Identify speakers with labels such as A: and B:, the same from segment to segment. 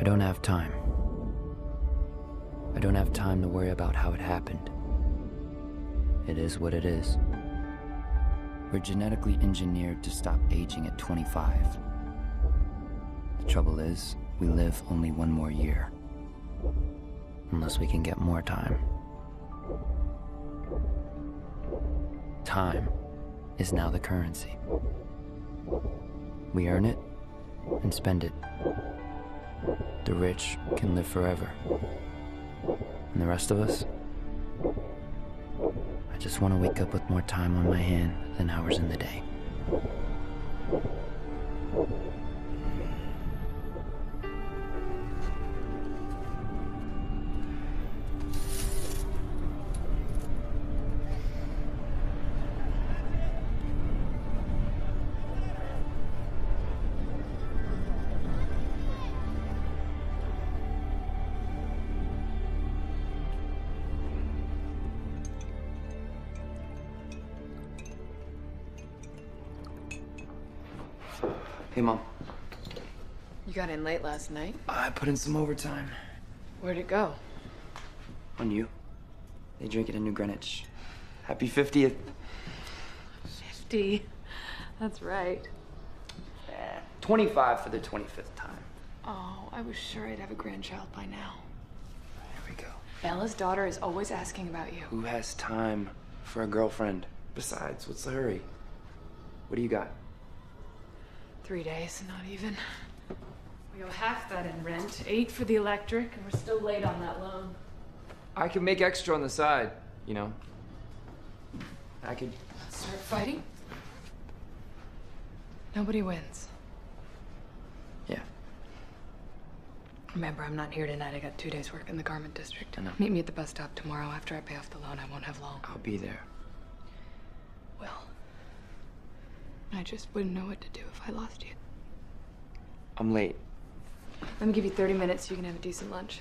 A: don't have time. I don't have time to worry about how it happened. It is what it is. We're genetically engineered to stop aging at 25. The trouble is, we live only one more year. Unless we can get more time. Time is now the currency. We earn it and spend it. The rich can live forever. And the rest of us? I just want to wake up with more time on my hand than hours in the day. Hey, Mom.
B: You got in late last night?
A: I put in some overtime.
B: Where'd it go?
A: On you. They drink it in New Greenwich. Happy 50th.
B: 50. That's right.
A: 25 for the 25th time.
B: Oh, I was sure I'd have a grandchild by now.
A: There we go.
B: Bella's daughter is always asking about you.
A: Who has time for a girlfriend? Besides, what's the hurry? What do you got?
B: 3 days, not even. We owe half that in rent, 8 for the electric, and we're still late on that loan.
A: I could make extra on the side, you know. I could...
B: Start fighting? Nobody wins.
A: Yeah.
B: Remember, I'm not here tonight. I got 2 days work in the garment district.
A: I know.
B: Meet me at the bus stop tomorrow. After I pay off the loan, I won't have long.
A: I'll be there.
B: Well, I just wouldn't know what to do if I lost you.
A: I'm late.
B: Let me give you 30 minutes so you can have a decent lunch.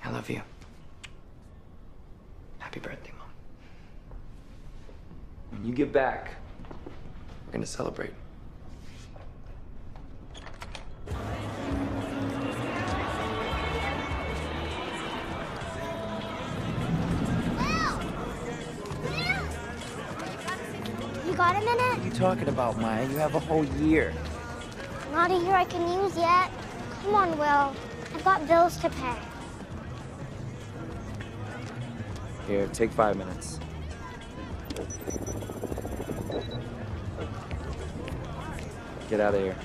A: I love you. Happy birthday, Mom. When you get back, we're gonna celebrate.
C: You got a minute?
A: What are you talking about, Maya? You have a whole year.
C: Not a year I can use yet. Come on, Will. I've got bills to pay.
A: Here, take 5 minutes. Get out of here.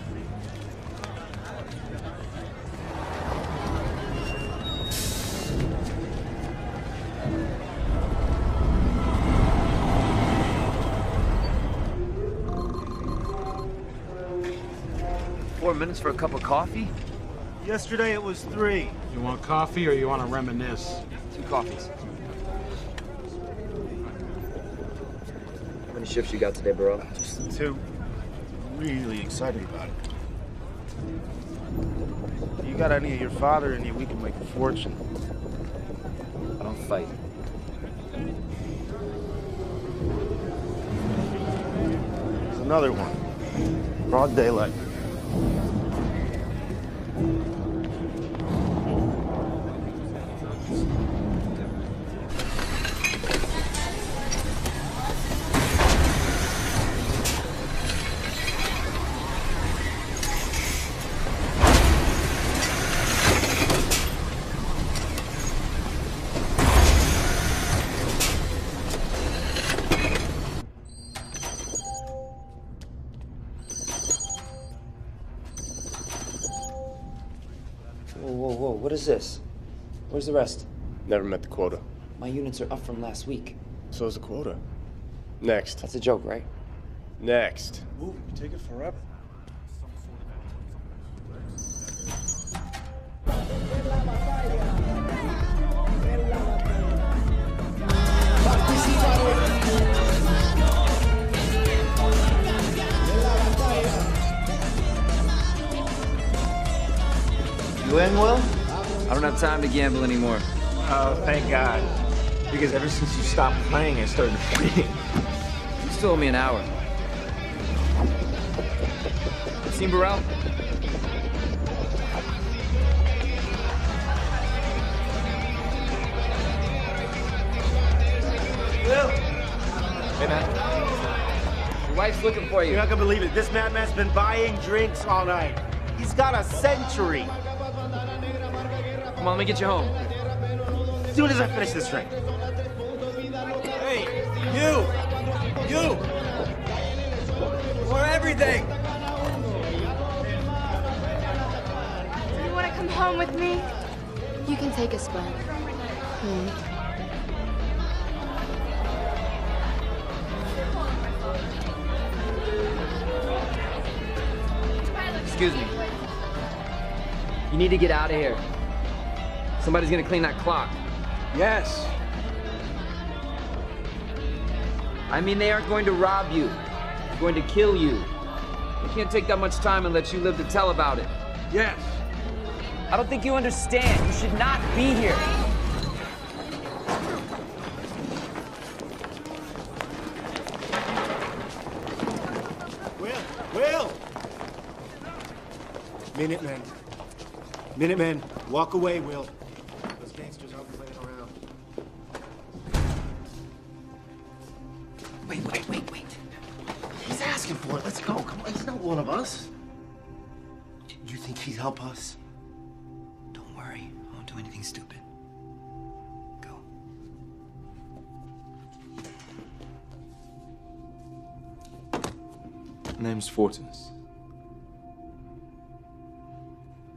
A: $4 for a cup of coffee?
D: Yesterday it was 3.
E: You want coffee or you want to reminisce?
A: 2 coffees. How many shifts you got today, bro?
D: Just 2. Really excited about it. You got any of your father in you, we can make a fortune.
A: I don't fight.
D: There's another one. Broad daylight.
A: Whoa, what is this? Where's the rest?
D: Never met the quota.
A: My units are up from last week.
D: So is the quota. Next.
A: That's a joke, right?
D: Next. Ooh, you take it forever.
A: You in, Will? don't have time to gamble anymore.
F: Oh, thank God. Because ever since you stopped playing, I started winning.
A: You still owe me an hour. Seen Burrell?
F: Will! Hey, man.
A: Your wife's looking for you.
F: You're not gonna believe it. This madman's been buying drinks all night. He's got a century.
A: Come on, let me get you home.
F: As soon as I finish this drink. Hey, you! You! For everything!
C: Do you want to come home with me?
G: You can take a spot.
A: Excuse me. You need to get out of here. Somebody's gonna clean that clock.
F: Yes.
A: I mean, they aren't going to rob you. They're going to kill you. They can't take that much time and let you live to tell about it.
F: Yes.
A: I don't think you understand. You should not be here.
F: Will! Minutemen. Minutemen, walk away, Will. Those gangsters aren't playing around.
D: Wait. He's asking for it. Let's go. Come on, he's not one of us. You think he'd help us?
A: Don't worry. I won't do anything stupid. Go.
H: Name's Fortis.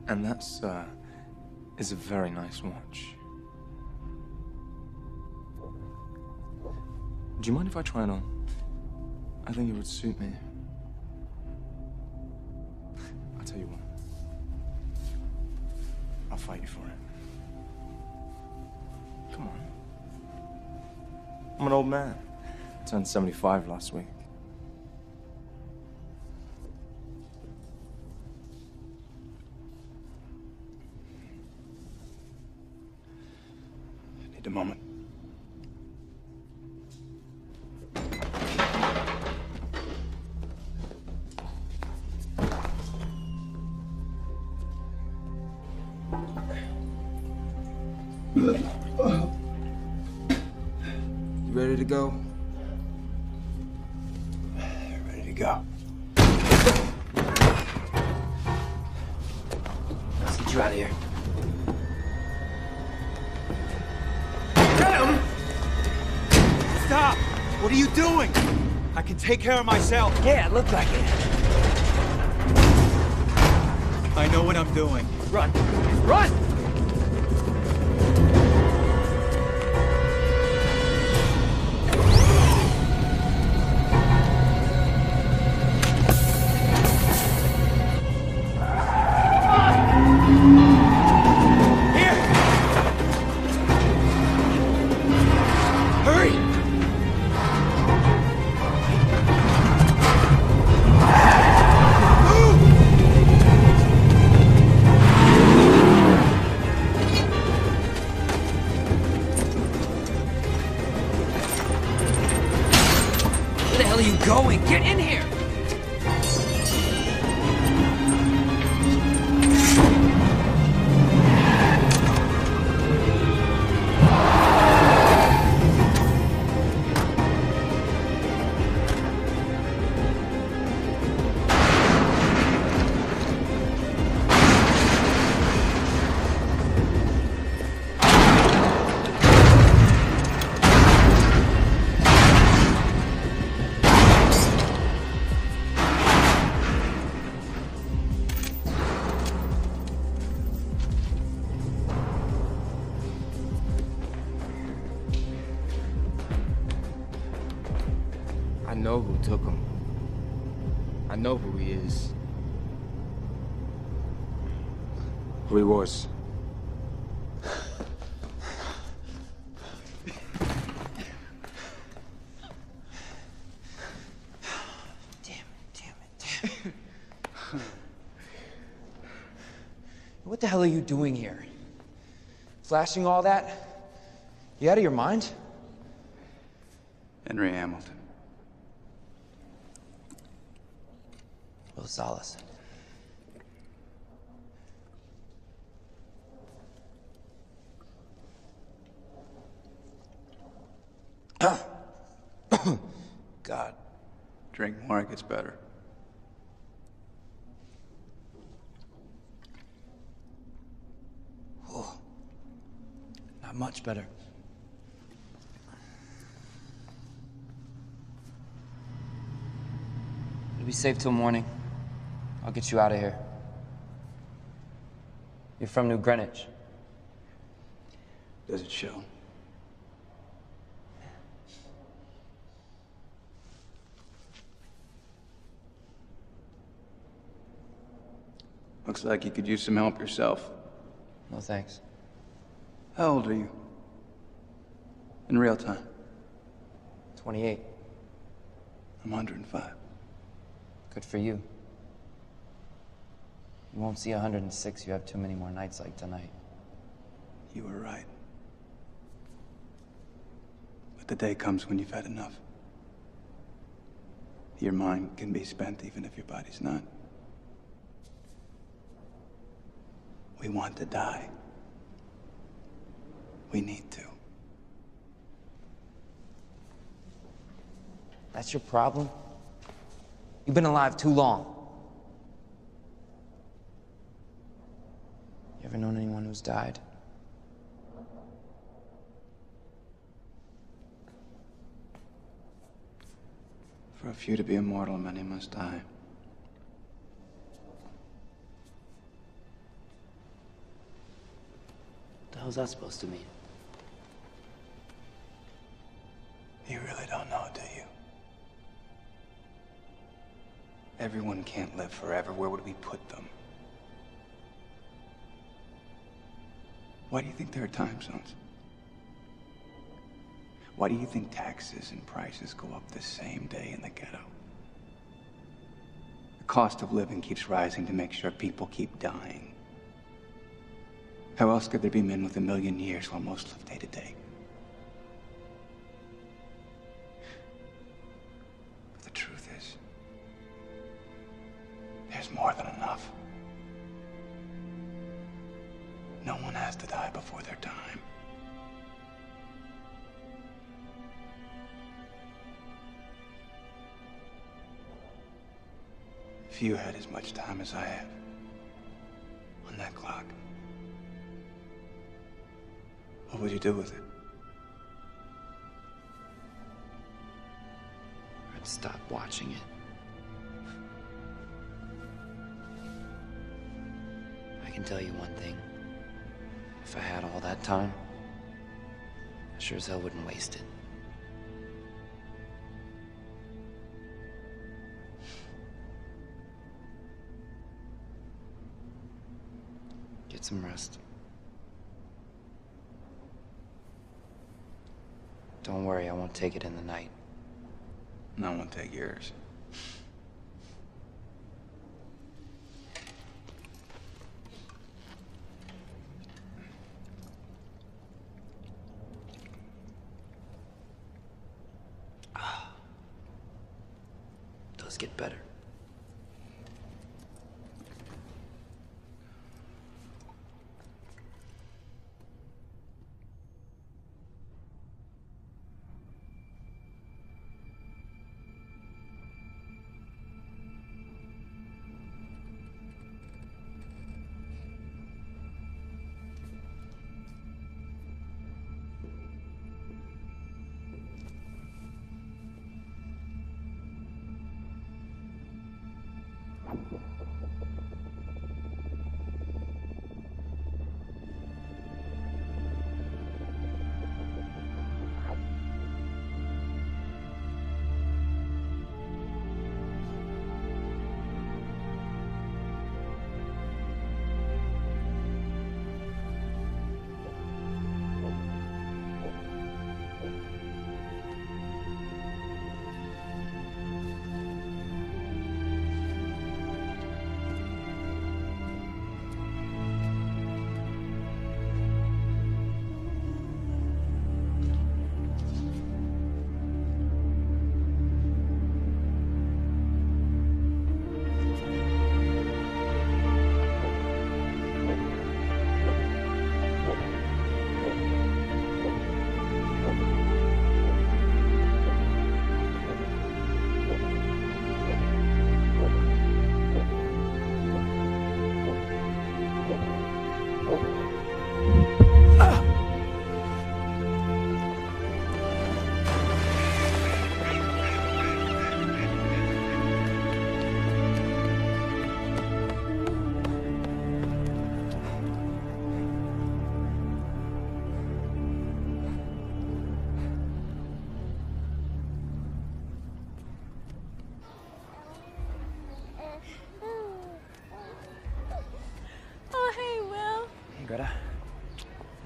H: And that's, is a very nice watch. Do you mind if I try it on? I think it would suit me. I'll tell you what. I'll fight you for it. Come on. I'm an old man. I turned 75 last week. A moment.
A: You ready to go?
H: Ready to go.
A: Let's get you out of here.
F: Stop! What are you doing? I can take care of myself.
A: Yeah, it looked like it.
F: I know what I'm doing.
A: Run! Run! Going! Get in here!
H: I know who took him. I know who he is. Who he was.
A: Damn it. What the hell are you doing here?
I: Flashing all that? You out of your mind?
J: Henry Hamilton.
I: Los Salas. God.
J: Drink more, it gets better.
I: Oh, not much better. It'll be safe till morning. I'll get you out of here. You're from New Greenwich.
J: Does it show? Looks like you could use some help yourself.
I: No thanks.
J: How old are you? In real time?
I: 28.
J: I'm 105.
I: Good for you. You won't see 106. You have too many more nights like tonight.
J: You were right. But the day comes when you've had enough. Your mind can be spent even if your body's not. We want to die. We need to.
I: That's your problem? You've been alive too long. You ever known anyone who's died?
J: For a few to be immortal, many must die.
A: What the hell's that supposed to mean?
J: You really don't know, do you? Everyone can't live forever. Where would we put them? Why do you think there are time zones? Why do you think taxes and prices go up the same day in the ghetto? The cost of living keeps rising to make sure people keep dying. How else could there be men with 1,000,000 years while most live day to day? But the truth is, there's more than enough. No one has to die before their time. If you had as much time as I have on that clock, what would you do with it?
A: I'd stop watching it. I can tell you one thing. If I had all that time, I sure as hell wouldn't waste it. Get some rest. Don't worry, I won't take it in the night.
J: And I won't take yours.
A: Does get better.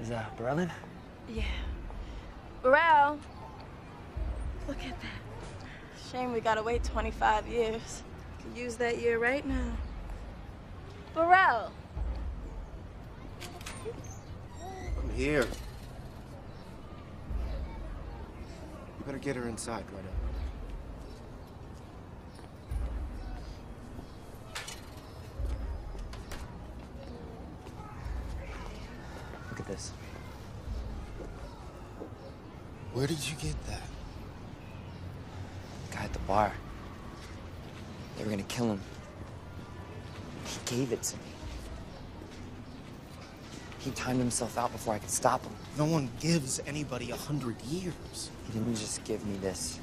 A: Is Berlin?
K: Yeah. Burrell! Look at that. Shame we gotta wait 25 years. Could use that year right now. Burrell!
D: I'm here. You better get her inside, Greta.
A: Look at this.
D: Where did you get that?
A: The guy at the bar. They were gonna kill him. He gave it to me. He timed himself out before I could stop him.
D: No one gives anybody 100 years.
A: He didn't just give me this.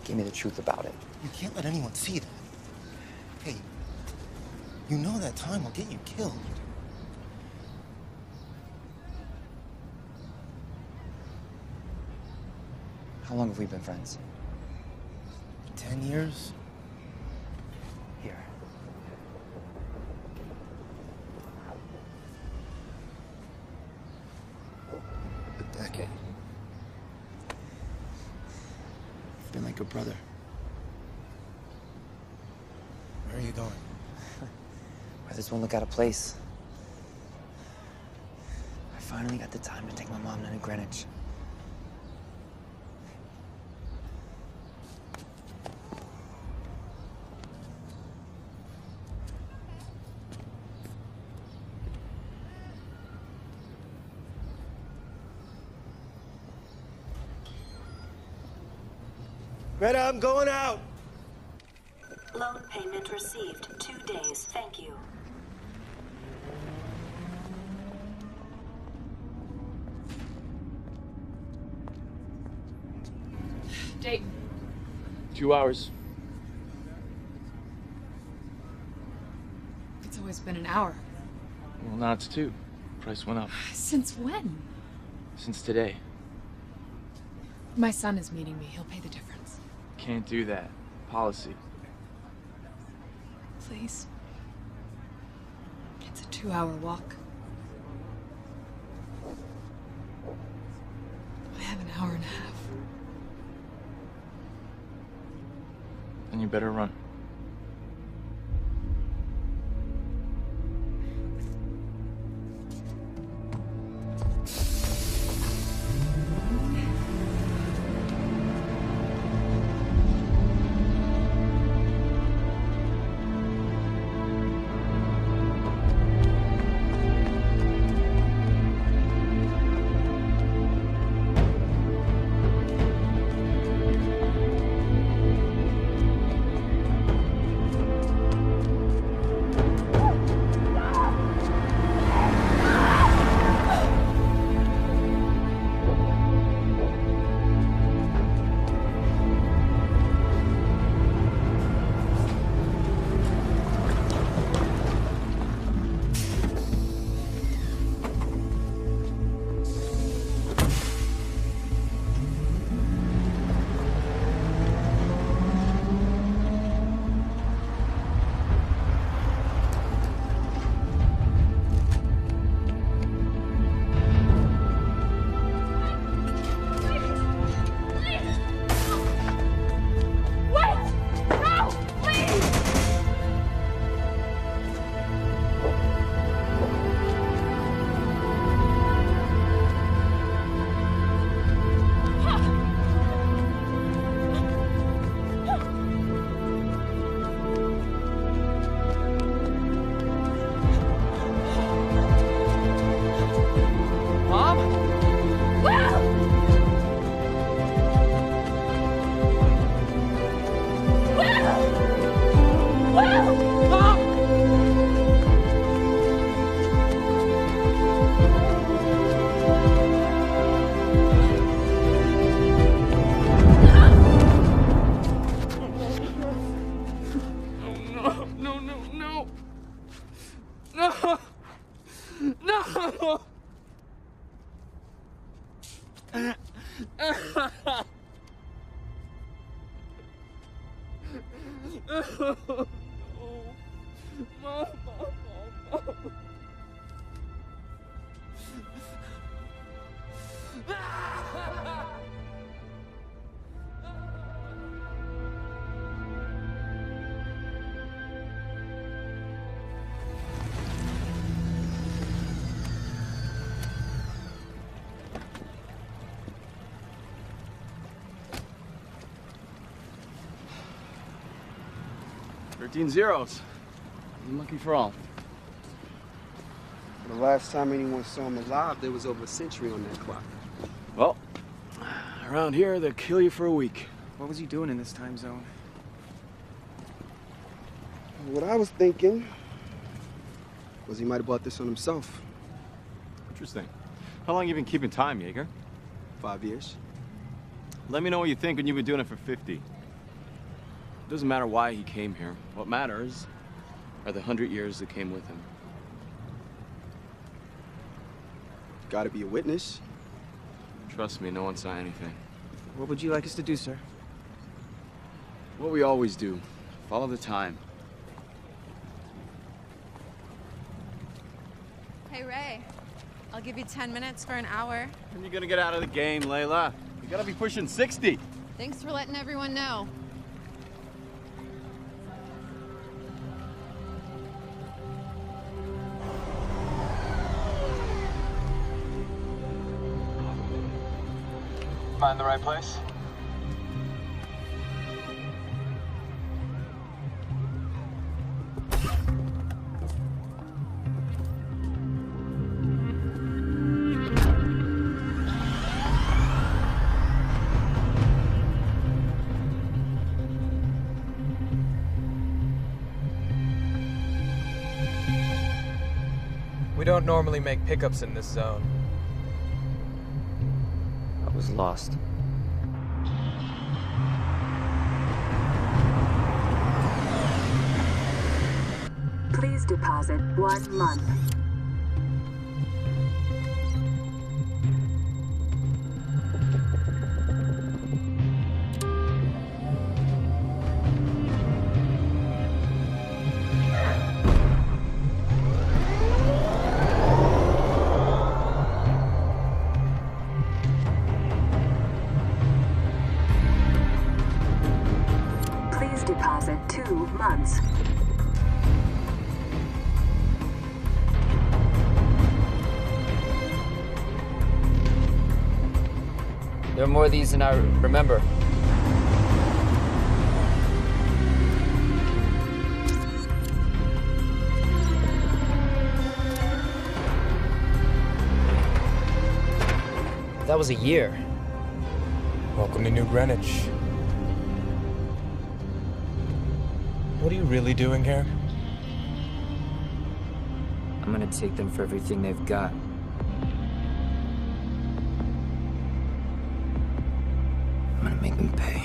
A: He gave me the truth about it.
D: You can't let anyone see that. Hey, you know that time will get you killed.
A: How long have we been friends?
D: 10 years?
A: Here.
D: A decade.
A: You've been like a brother.
D: Where are you going?
A: Where this won't look out of place. I finally got the time to take my mom down to Greenwich.
D: Greta, I'm going out!
L: Loan payment received. 2 days. Thank you.
B: Dayton.
H: 2 hours.
B: It's always been an hour.
H: Well, now it's 2. Price went up.
B: Since when?
H: Since today.
B: My son is meeting me. He'll pay the difference.
H: Can't do that. Policy.
B: Please. It's a 2-hour walk. I have an hour and a half.
H: Then you better run.
F: 13 zeros. Unlucky for all.
M: The last time anyone saw him alive, there was over a century on that clock.
F: Well, around here, they'll kill you for a week.
M: What was he doing in this time zone? What I was thinking was he might have bought this on himself.
F: Interesting. How long you been keeping time, Jaeger?
M: 5 years.
F: Let me know what you think when you've been doing it for 50. It doesn't matter why he came here. What matters are the 100 years that came with him.
M: Gotta be a witness.
F: Trust me, no one saw anything.
M: What would you like us to do, sir?
F: What we always do. Follow the time.
N: Hey, Ray. I'll give you 10 minutes for an hour.
F: When are you gonna get out of the game, Layla? You gotta be pushing 60.
N: Thanks for letting everyone know.
J: Find the right place?
I: We don't normally make pickups in this zone.
A: I was lost.
L: Please deposit 1 month. Please deposit 2 months.
A: There are more of these than I remember. That was a year.
I: Welcome to New Greenwich. What are you really doing here?
A: I'm gonna take them for everything they've got. I'm gonna make them pay.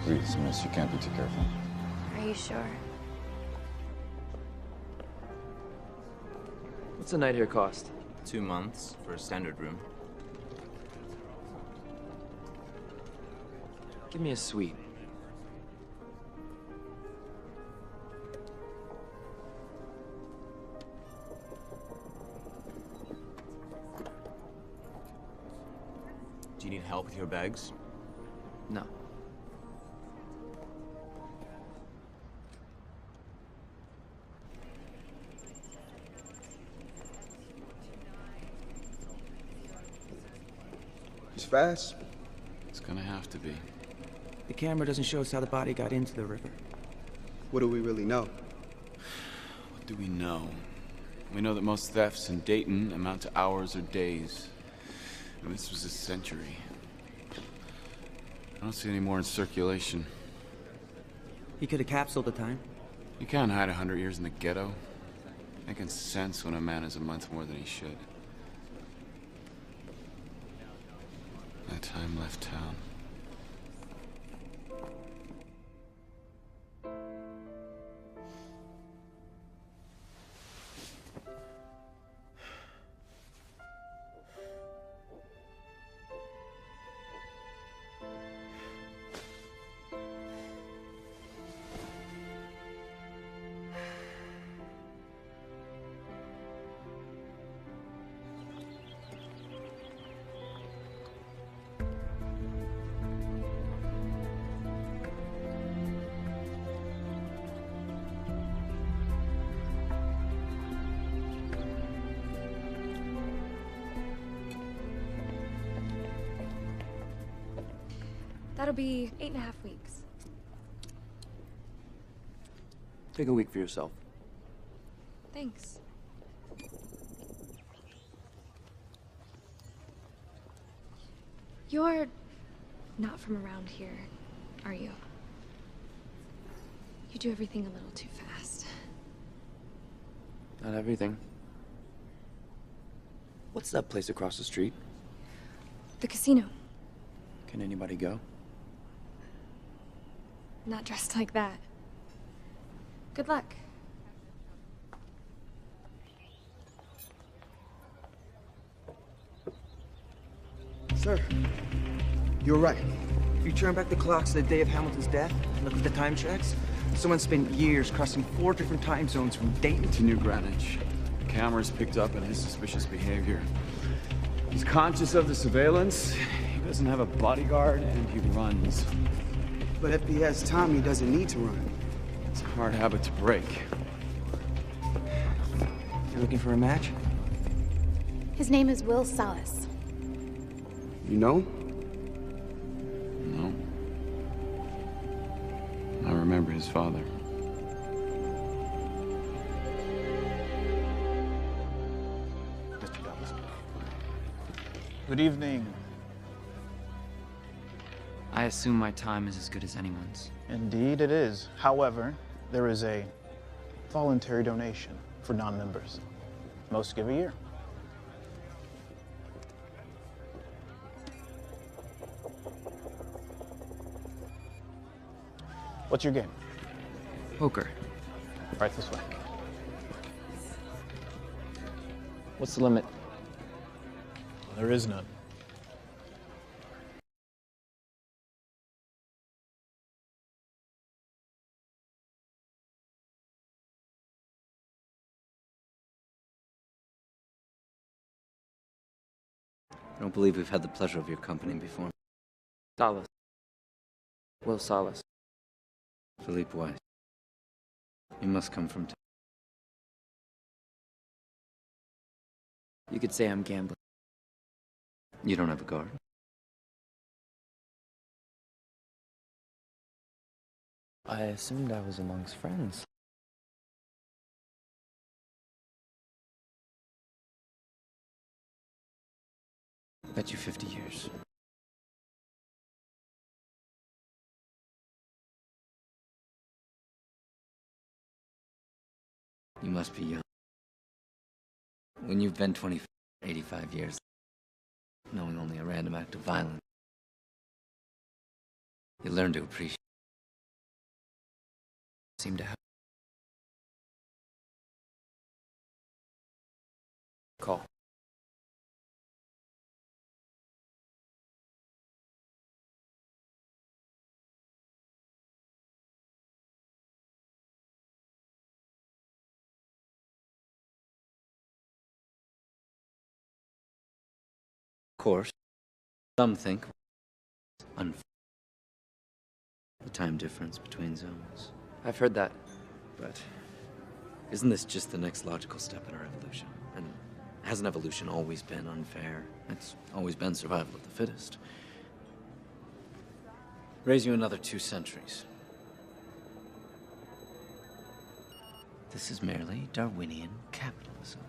O: Please, miss, you can't be too careful.
G: Are you sure?
A: What's a night here cost?
P: 2 months for a standard room.
A: Give me a suite.
P: Do you need help with your bags?
A: No.
M: He's fast.
F: It's gonna have to be.
J: The camera doesn't show us how the body got into the river.
M: What do we really know?
F: What do we know? We know that most thefts in Dayton amount to hours or days. And this was a century.
O: I don't see any more in circulation.
I: He could have capsuled the time.
O: You can't hide 100 years in the ghetto. Making sense when a man is a month more than he should. That time left town.
Q: That'll be 8.5 weeks.
H: Take a week for yourself.
Q: Thanks. You're not from around here, are you? You do everything a little too fast.
H: Not everything. What's that place across the street?
Q: The casino.
H: Can anybody go?
Q: Not dressed like that. Good luck.
M: Sir, you're right.
I: If you turn back the clocks to the day of Hamilton's death, and look at the time checks, someone spent years crossing 4 different time zones from Dayton
O: To New Greenwich. Cameras picked up on his suspicious behavior. He's conscious of the surveillance, he doesn't have a bodyguard, and he runs.
M: But if he has time, he doesn't need to run.
O: It's a hard habit to break.
I: You're looking for a match?
G: His name is Will Salas.
M: You know?
O: No. I remember his father.
E: Mr. Dallas. Good evening.
A: I assume my time is as good as anyone's.
E: Indeed it is. However, there is a voluntary donation for non-members. Most give a year. What's your game?
A: Poker.
E: Right this way.
H: What's the limit?
E: There is none.
A: I don't believe we've had the pleasure of your company before.
I: Salas. Will Salas.
A: Philippe Weiss. You must come from...
I: You could say I'm gambling.
A: You don't have a guard?
I: I assumed I was amongst friends.
A: Bet you 50 years. You must be young. When you've been 85 years, knowing only a random act of violence, you learn to appreciate. Seem to have.
I: Call.
A: Of course, some think unfair. The time difference between zones.
I: I've heard that.
A: But isn't this just the next logical step in our evolution? And hasn't evolution always been unfair? It's always been survival of the fittest. Raise you another 2 centuries. This is merely Darwinian capitalism.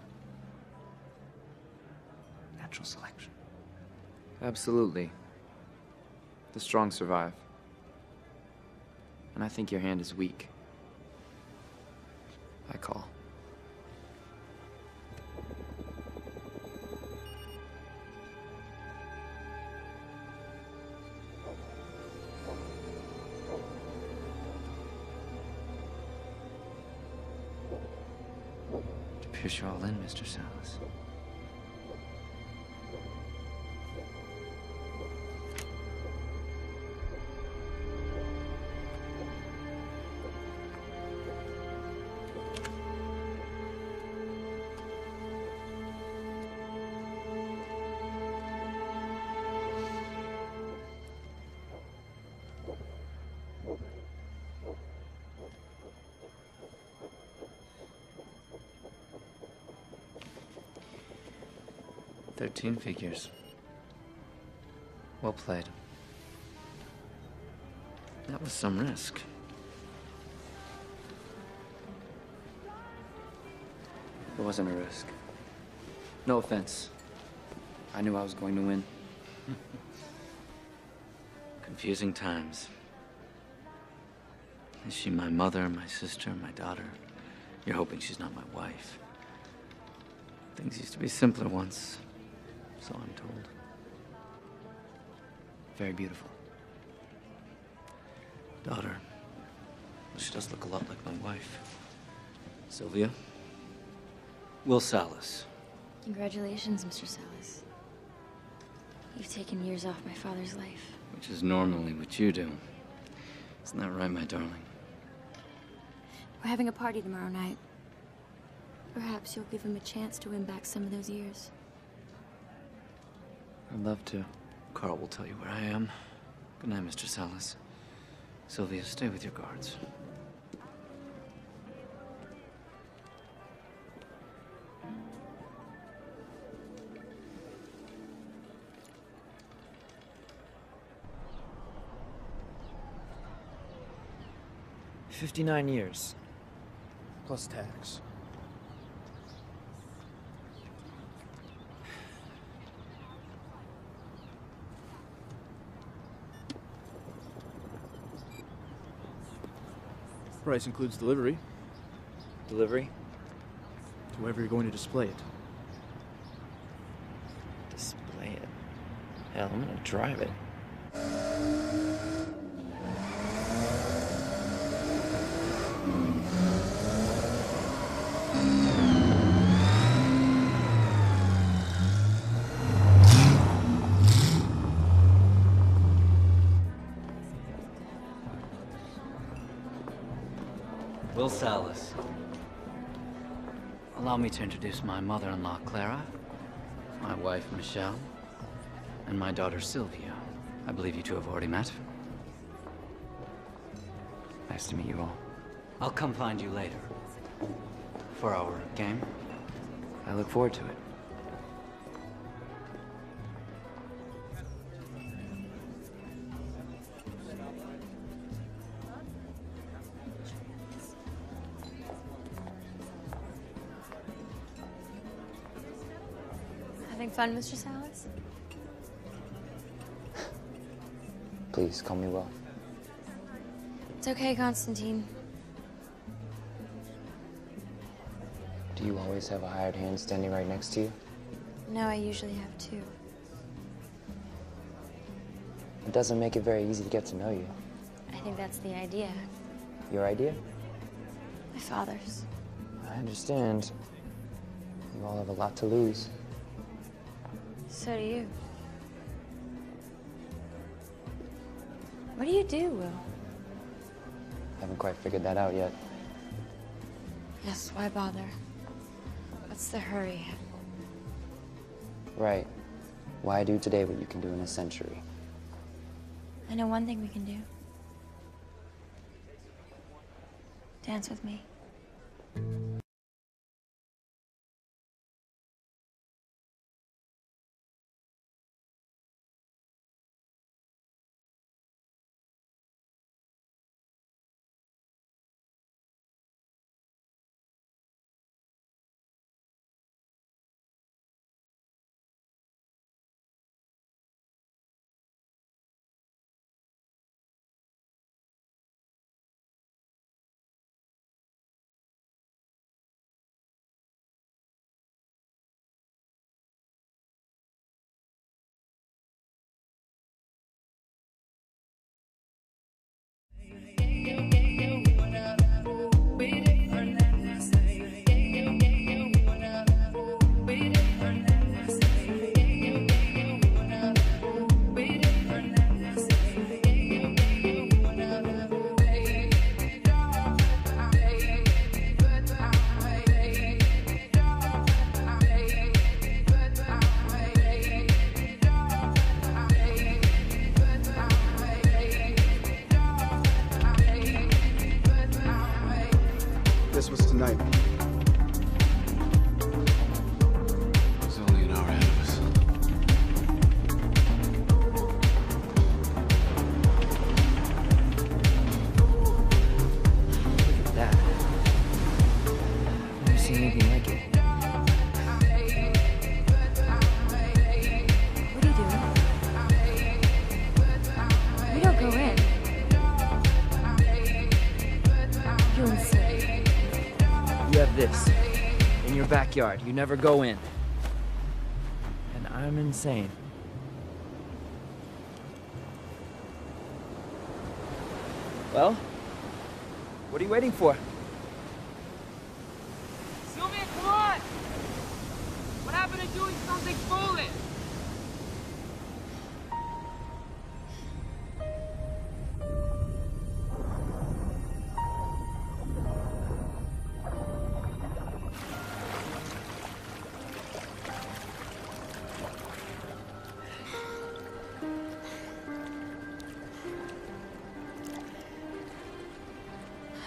A: Natural selection.
I: Absolutely.
A: The strong survive. And I think your hand is weak. I call. It appears you're all in, Mr. Salas. "13 figures. Well played. That was some risk. It wasn't a risk. No offense. I knew I was going to win. Confusing times. Is she my mother, my sister, my daughter? You're hoping she's not my wife. Things used to be simpler once. So I'm told. Very beautiful. Daughter. She does look a lot like my wife. Sylvia. Will Salas.
Q: Congratulations, Mr. Salas. You've taken years off my father's life.
A: Which is normally what you do. Isn't that right, my darling?
Q: We're having a party tomorrow night. Perhaps you'll give him a chance to win back some of those years.
A: I'd love to. Carl will tell you where I am. Good night, Mr. Salas. Sylvia, stay with your guards.
I: $59 years. Plus tax.
E: Price includes delivery.
A: Delivery?
E: To wherever you're going to display it.
A: Display it? Hell, I'm gonna drive it. Will Salas. Allow me to introduce my mother-in-law, Clara, my wife, Michelle, and my daughter, Sylvia. I believe you two have already met. Nice to meet you all. I'll come find you later. For our game. I look forward to it.
Q: Having fun, Mr. Salas?
A: Please, call me Will.
Q: It's okay, Constantine.
A: Do you always have a hired hand standing right next to you?
Q: No, I usually have two.
A: It doesn't make it very easy to get to know you.
Q: I think that's the idea.
A: Your idea?
Q: My father's.
A: I understand. You all have a lot to lose.
Q: So do you. What do you do, Will?
A: Haven't quite figured that out yet.
Q: Yes, why bother? What's the hurry?
A: Right. Why do today what you can do in a century?
Q: I know one thing we can do. Dance with me.
R: lives in your backyard. You never go in. And I'm insane. Well, what are you waiting for?
S: Sylvia, come on! What happened to doing something foolish?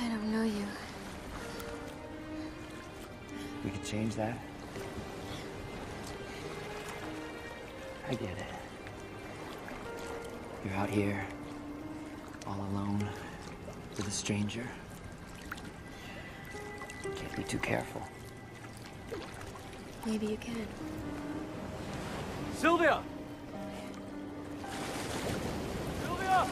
Q: I don't know you.
R: We could change that. I get it. You're out here, all alone, with a stranger. Can't be too careful.
Q: Maybe you can.
S: Sylvia! Sylvia!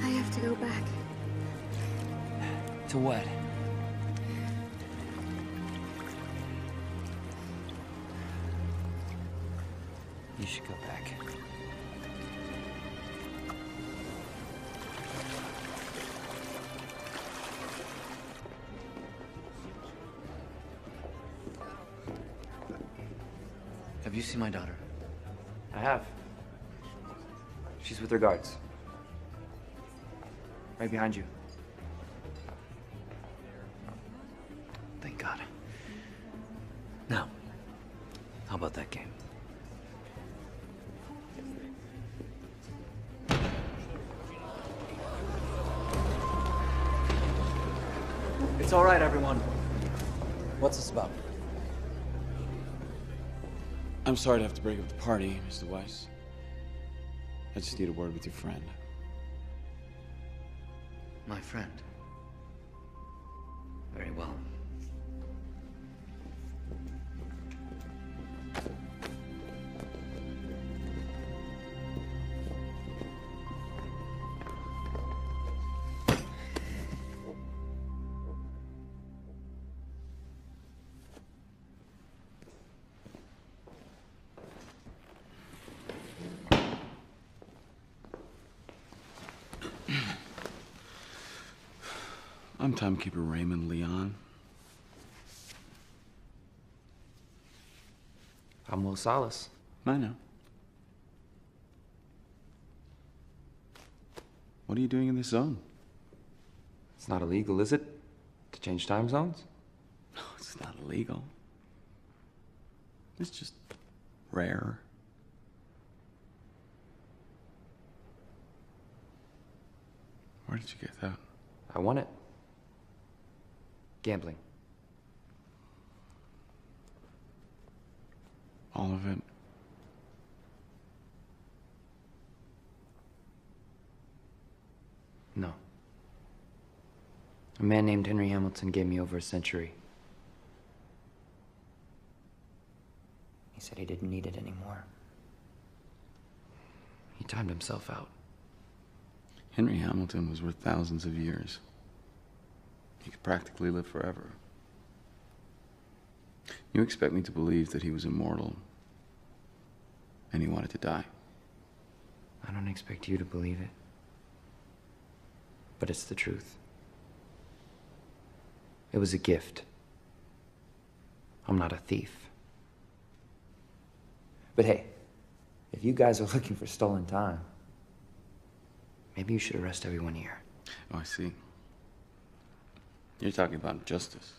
Q: I have to go back.
R: To what? You should go back.
A: Have you seen my daughter?
R: I have. She's with her guards. Right behind you.
A: Thank God. Now, how about that game?
R: It's all right, everyone. What's this about?
O: I'm sorry to have to break up the party, Mr. Weiss. I just need a word with your friend.
A: My friend. Very well.
O: I'm timekeeper Raymond Leon.
A: I'm Will Salas.
O: I know. What are you doing in this zone?
A: It's not illegal, is it? To change time zones?
O: No, it's not illegal. It's just rare. Where did you get that?
A: I won it. Gambling.
O: All of it?
A: No. A man named Henry Hamilton gave me over a century. He said he didn't need it anymore. He timed himself out.
O: Henry Hamilton was worth thousands of years. He could practically live forever. You expect me to believe that he was immortal and he wanted to die?
A: I don't expect you to believe it. But it's the truth. It was a gift. I'm not a thief. But hey, if you guys are looking for stolen time, maybe you should arrest everyone here.
O: Oh, I see. You're talking about justice.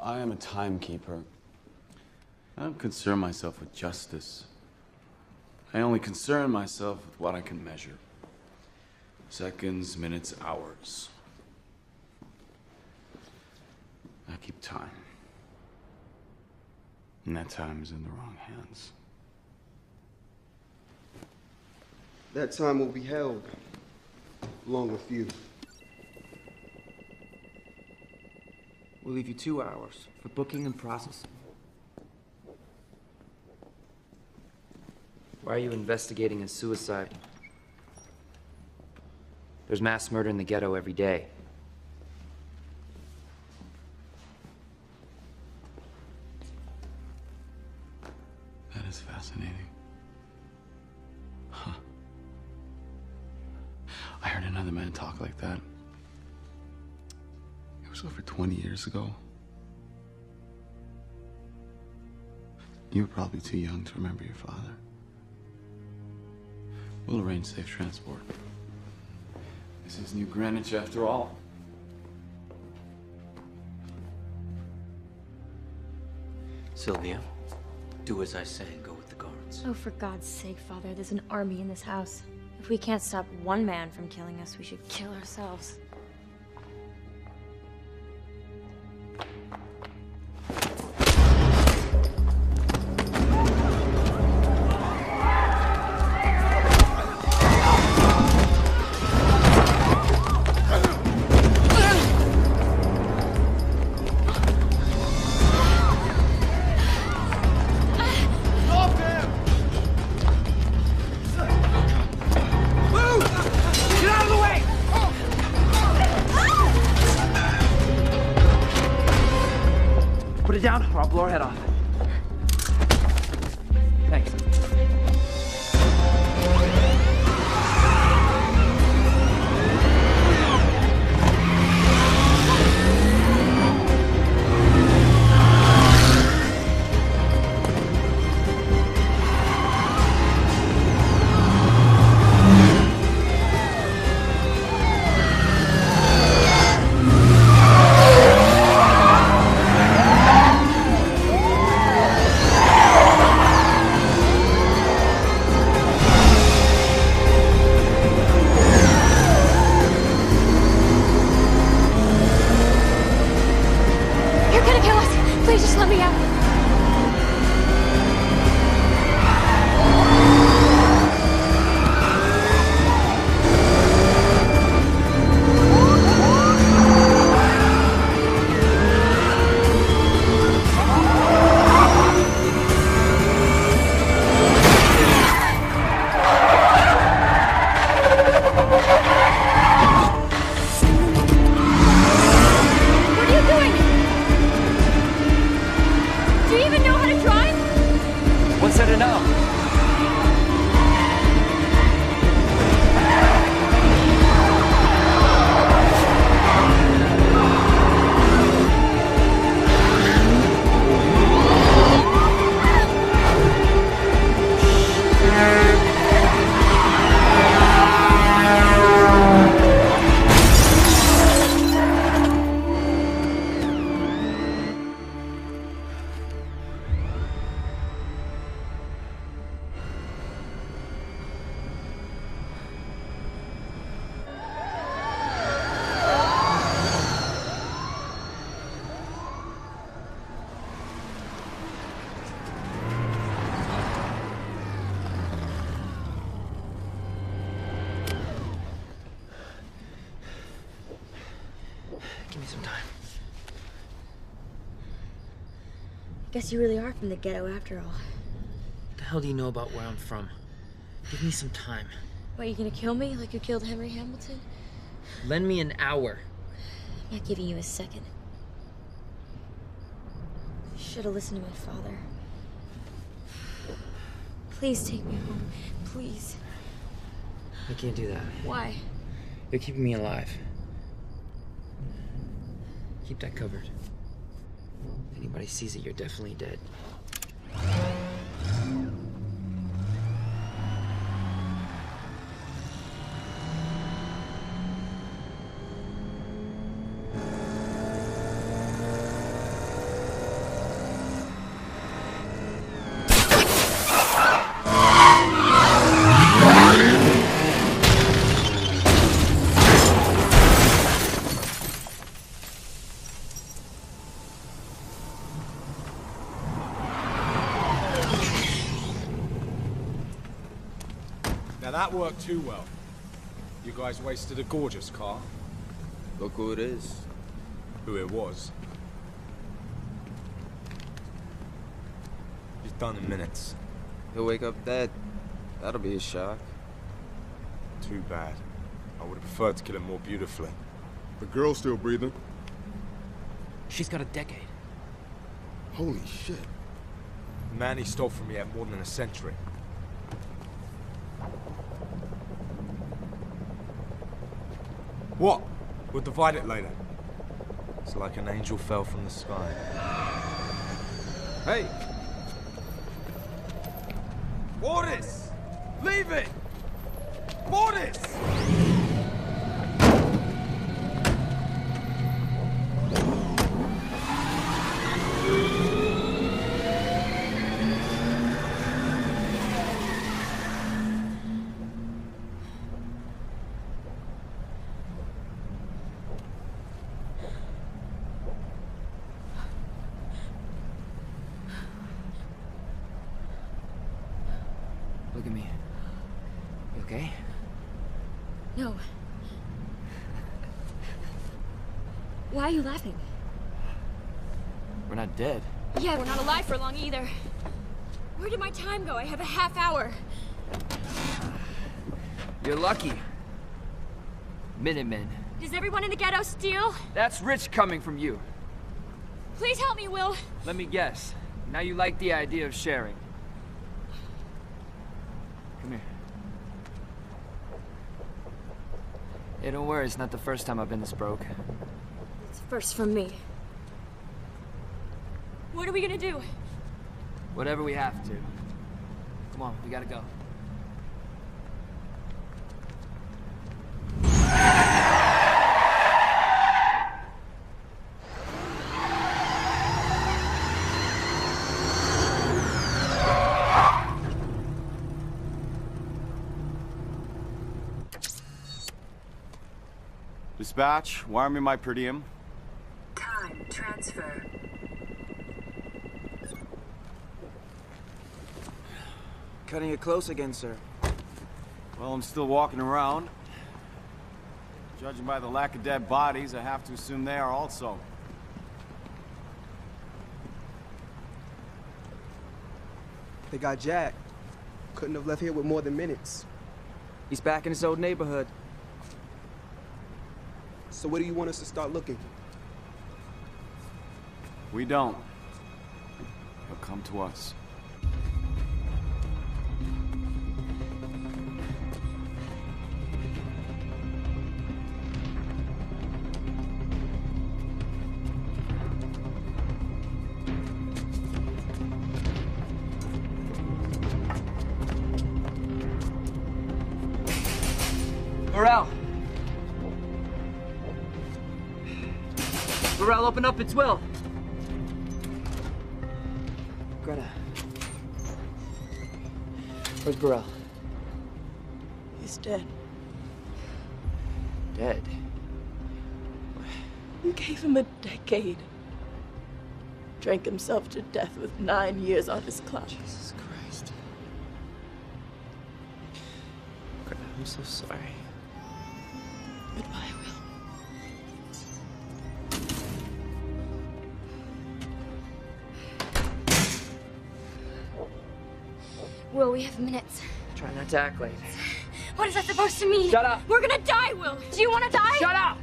O: I am a timekeeper. I don't concern myself with justice. I only concern myself with what I can measure. Seconds, minutes, hours. I keep time. And that time is in the wrong hands.
M: That time will be held, along with you.
R: We'll leave you 2 hours for booking and processing. Why are you investigating a suicide? There's mass murder in the ghetto every day.
O: That is fascinating. Huh. I heard another man talk like that. It was over 20 years ago. You were probably too young to remember your father. We'll arrange safe transport. This is New Greenwich after all.
T: Sylvia, do as I say. Go with the guards.
Q: Oh, for God's sake, Father, there's an army in this house. If we can't stop one man from killing us, we should kill ourselves.
R: Put it down, or I'll blow her head off. Thanks.
Q: Please just let me out. What are you doing? Do you even know how to drive?
R: What's there to know? Give me some time.
Q: Guess you really are from the ghetto after all.
R: What the hell do you know about where I'm from? Give me some time.
Q: What, you gonna kill me like you killed Henry Hamilton?
R: Lend me an hour.
Q: I'm not giving you a second. You should have listened to my father. Please take me home. Please.
R: I can't do that.
Q: Why?
R: You're keeping me alive. Keep that covered. If anybody sees it, you're definitely dead.
U: Now that worked too well. You guys wasted a gorgeous car.
F: Look who it is.
U: Who it was. He's done in minutes.
F: He'll wake up dead.
C: That'll be a shock.
U: Too bad. I would have preferred to kill him more beautifully.
V: The girl's still breathing.
R: She's got a decade.
V: Holy shit.
U: The man he stole from me had more than a century. What? We'll divide it later. It's like an angel fell from the sky. Hey! Mortis! Leave it! Mortis!
R: Look at me. You okay?
Q: No. Why are you laughing?
R: We're not dead.
Q: Yeah, we're not alive for long either. Where did my time go? I have a half hour.
R: You're lucky. Minutemen.
Q: Does everyone in the ghetto steal?
R: That's rich coming from you.
Q: Please help me, Will.
R: Let me guess. Now you like the idea of sharing. Come here. Hey, don't worry, it's not the first time I've been this broke.
Q: It's first from me. What are we gonna do?
R: Whatever we have to. Come on, we gotta go.
F: Dispatch, wire me my per diem.
L: Time transfer.
I: Cutting it close again, sir.
F: Well, I'm still walking around. Judging by the lack of dead bodies, I have to assume they are also.
M: They got Jack. Couldn't have left here with more than minutes.
I: He's back in his old neighborhood.
M: So where do you want us to start looking?
F: We don't. He'll come to us.
R: Burrell! Burrell, open up, it's Will! Greta. Where's Burrell?
K: He's dead.
R: Dead?
K: You gave him a decade. Drank himself to death with 9 years on his clock.
R: Jesus Christ. Greta, I'm so sorry.
K: Goodbye,
Q: Will, we have minutes.
R: Try not to act late.
Q: What is that supposed to mean?
R: Shut up!
Q: We're gonna die, Will! Do you wanna die?
R: Shut up!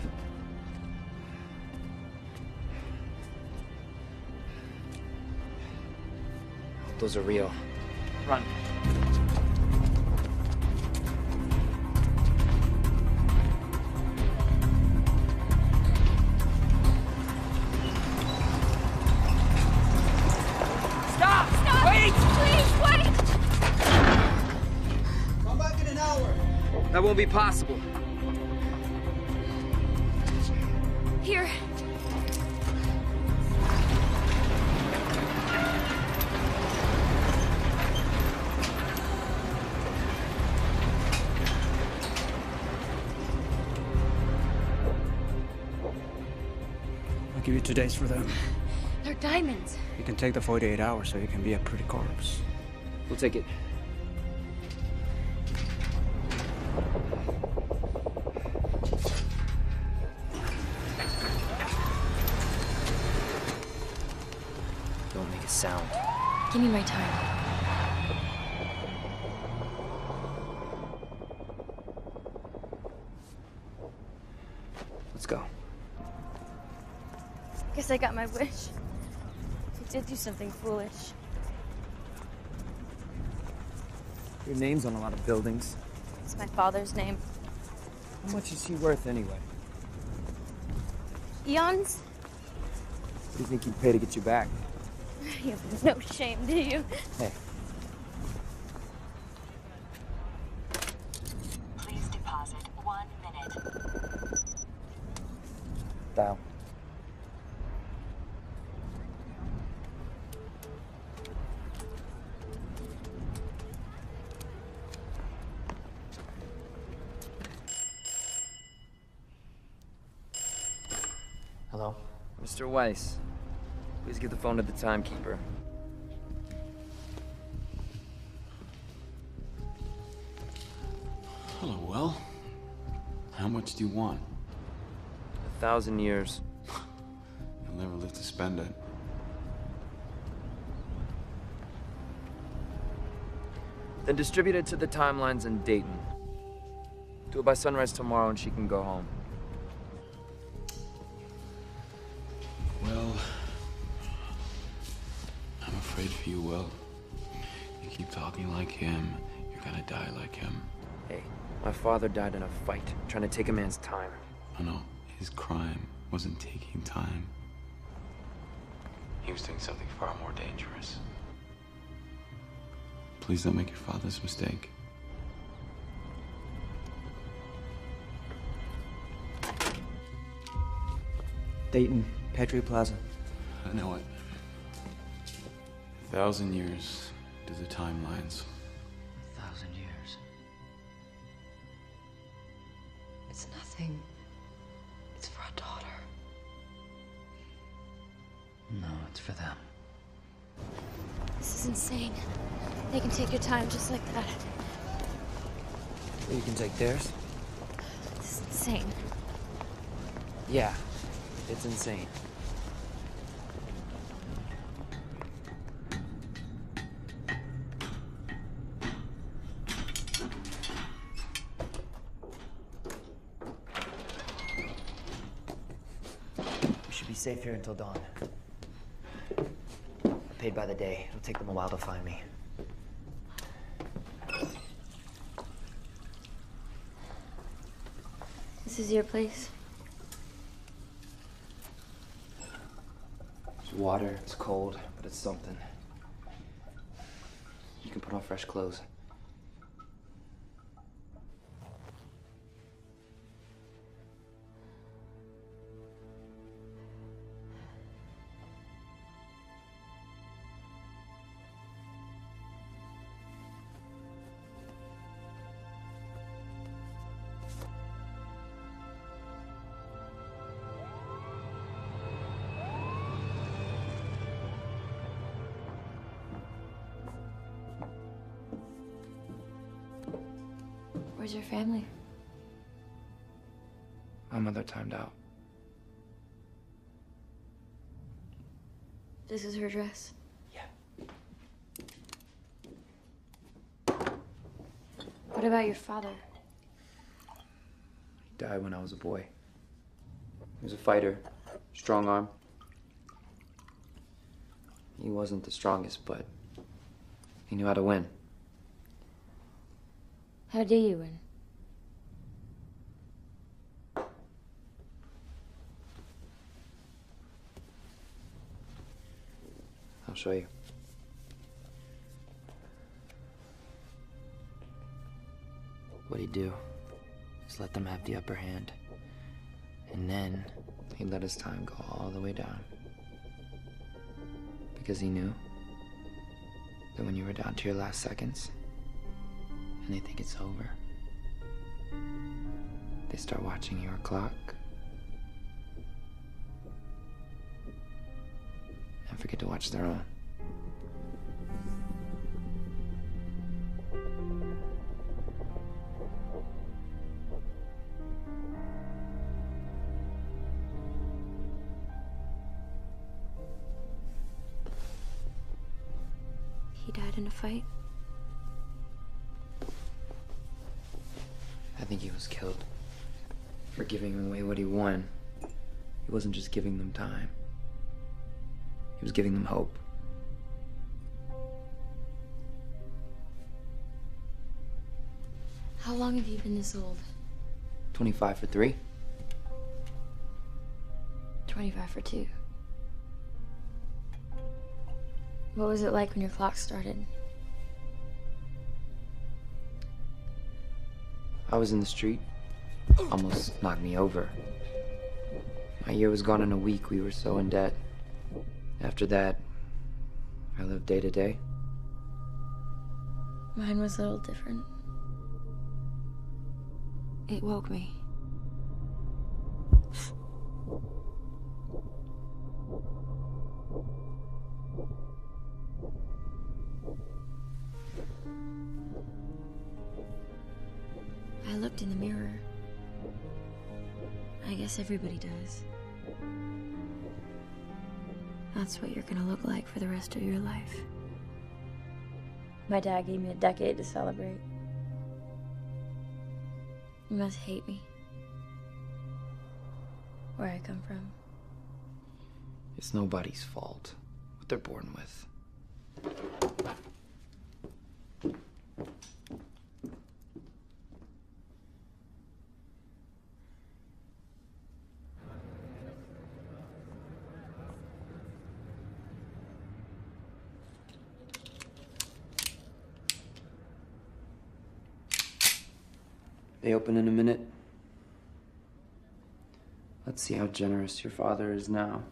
R: Those are real. Run.
Q: Stop! Wait! Please, wait!
I: Come back in an hour.
R: That won't be possible.
Q: Here.
I: I'll give you 2 days for them.
Q: They're diamonds.
I: You can take the 48 hours so you can be a pretty corpse.
R: We'll take it. Don't make a sound.
Q: Give me my time.
R: Let's go.
Q: Guess I got my wish. I did do something foolish.
R: Your name's on a lot of buildings.
Q: It's my father's name.
R: How much is he worth anyway?
Q: Eons?
R: What do you think he'd pay to get you back?
Q: You have no shame, do you?
R: Hey.
L: Please deposit 1 minute.
R: Dial.
A: Hello?
R: Mr. Weiss, please give the phone to the timekeeper.
O: Hello, Will. How much do you want?
R: 1,000 years.
O: You'll never live to spend it.
R: Then distribute it to the timelines in Dayton. Do it by sunrise tomorrow and she can go home.
O: Well, I'm afraid for you, Will. You keep talking like him, you're gonna die like him.
R: Hey, my father died in a fight, trying to take a man's time.
O: Oh no, his crime wasn't taking time. He was doing something far more dangerous. Please don't make your father's mistake.
I: Dayton, Petrie Plaza.
O: I know it. 1,000 years to the timelines.
A: 1,000 years.
C: It's nothing. It's for a daughter.
A: No, it's for them.
Q: This is insane. They can take your time just like that.
R: You can take theirs?
Q: This is insane.
R: Yeah, it's insane.
A: We should be safe here until dawn. Paid by the day. It'll take them a while to find me.
Q: This is your place.
A: There's water, it's cold, but it's something. You can put on fresh clothes.
Q: Where's your family?
R: My mother timed out.
Q: This is her dress. What about your father?
R: He died when I was a boy. He was a fighter, strong arm. He wasn't the strongest, but he knew how to win.
Q: How do you win?
R: I'll show you.
A: What he'd do is let them have the upper hand. And then
R: He'd let his time go all the way down. Because he knew that when you were down to your last seconds, and they think it's over, they start watching your clock and forget to watch their own.
Q: He died in a fight?
R: I think he was killed.
A: for giving away what he won. He wasn't just giving them time. He was giving them hope.
Q: How long have you been this old?
A: 25 for 3.
Q: 25 for 2. What was it like when your clock started?
A: I was in the street. Almost knocked me over. My year was gone in a week. We were so in debt. After that, I lived day to day.
Q: Mine was a little different. It woke me. I looked in the mirror. I guess everybody does. That's what you're gonna look like for the rest of your life. My dad gave me a decade to celebrate. You must hate me. Where I come from.
A: It's nobody's fault what they're born with. They open in a minute. Let's see how generous your father is now.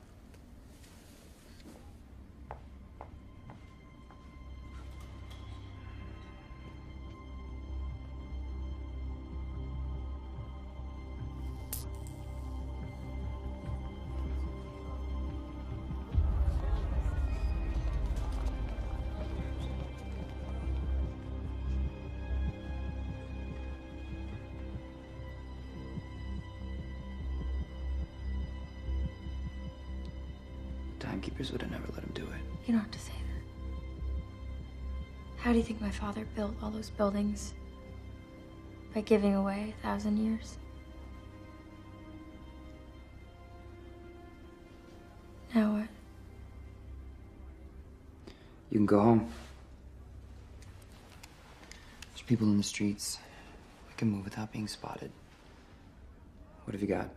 A: Timekeepers would have never let him do it.
Q: You don't have to say that. How do you think my father built all those buildings? By giving away 1,000 years? Now what?
A: You can go home. There's people in the streets. We can move without being spotted. What have you got?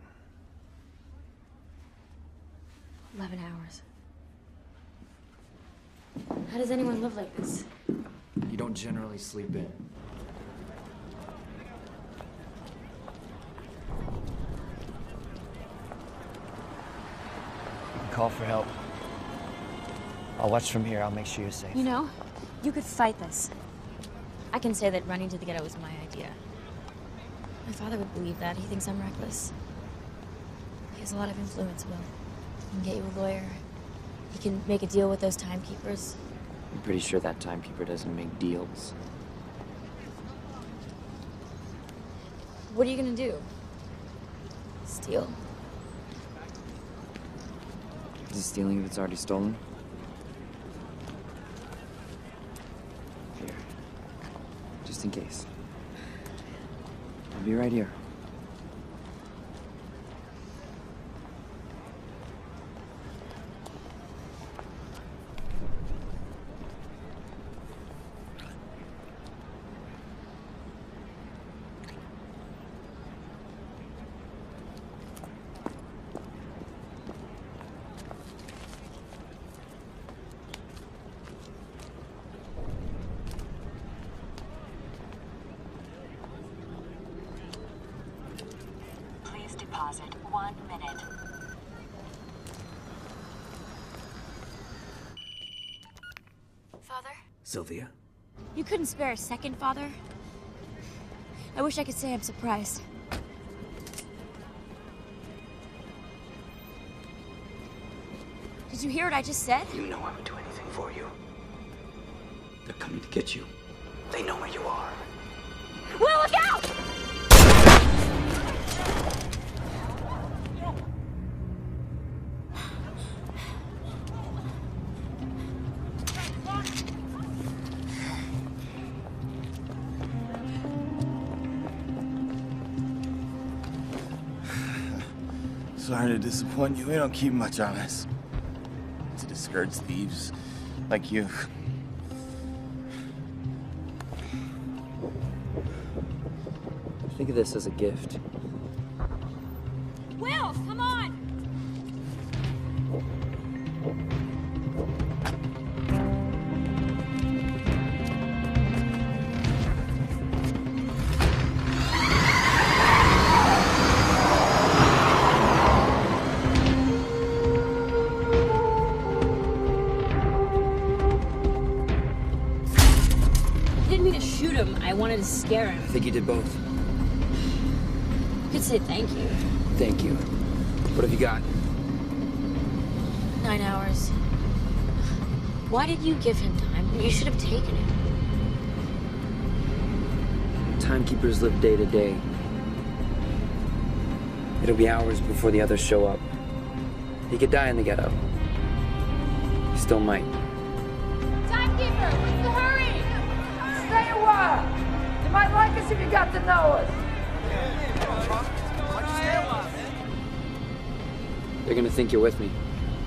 Q: 11 hours. How does anyone live like this?
A: You don't generally sleep in. You can call for help. I'll watch from here. I'll make sure you're safe.
Q: You know, you could fight this. I can say that running to the ghetto was my idea. My father would believe that. He thinks I'm reckless. He has a lot of influence, Will. He can get you a lawyer. He can make a deal with those timekeepers.
A: I'm pretty sure that timekeeper doesn't make deals.
Q: What are you gonna do? Steal?
A: Is it stealing if it's already stolen? Here. Just in case. I'll be right here.
L: Deposit 1 minute.
Q: Father?
B: Sylvia?
Q: You couldn't spare a second, Father? I wish I could say I'm surprised. Did you hear what I just said?
B: You know I would do anything for you. They're coming to get you. They know where you are.
Q: Will, look out!
D: Sorry to disappoint you. We don't keep much on us. To discourage thieves like you.
R: Think of this as a gift.
Q: Will, come on! I didn't mean to shoot him. I wanted to scare him.
R: I think you did both.
Q: You could say thank you.
R: Thank you. What have you got?
Q: 9 hours. Why did you give him time? You should have taken it.
R: Timekeepers live day to day. It'll be hours before the others show up. He could die in the ghetto. He still might.
S: Timekeeper, what's the hurry? Stay a while. You might like us if you got to know us.
R: They're gonna think you're with me.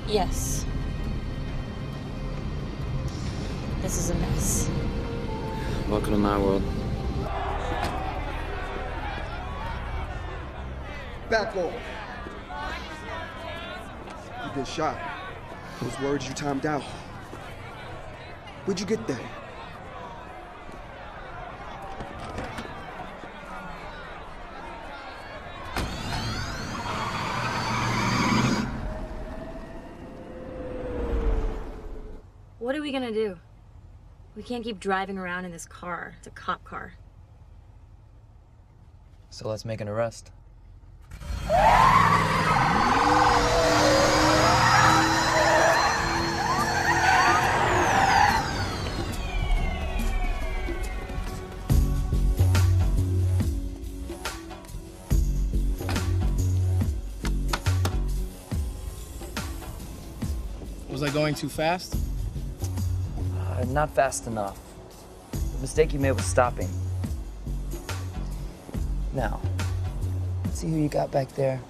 Q: Yes. This is a mess.
R: Welcome to my world.
M: Back off. You've been shot. Those words you timed out. Where'd you get that?
Q: What are we gonna do? We can't keep driving around in this car. It's a cop car.
R: So let's make an arrest.
E: Was I going too fast?
R: Not fast enough. The mistake you made was stopping. Now, see who you got back there?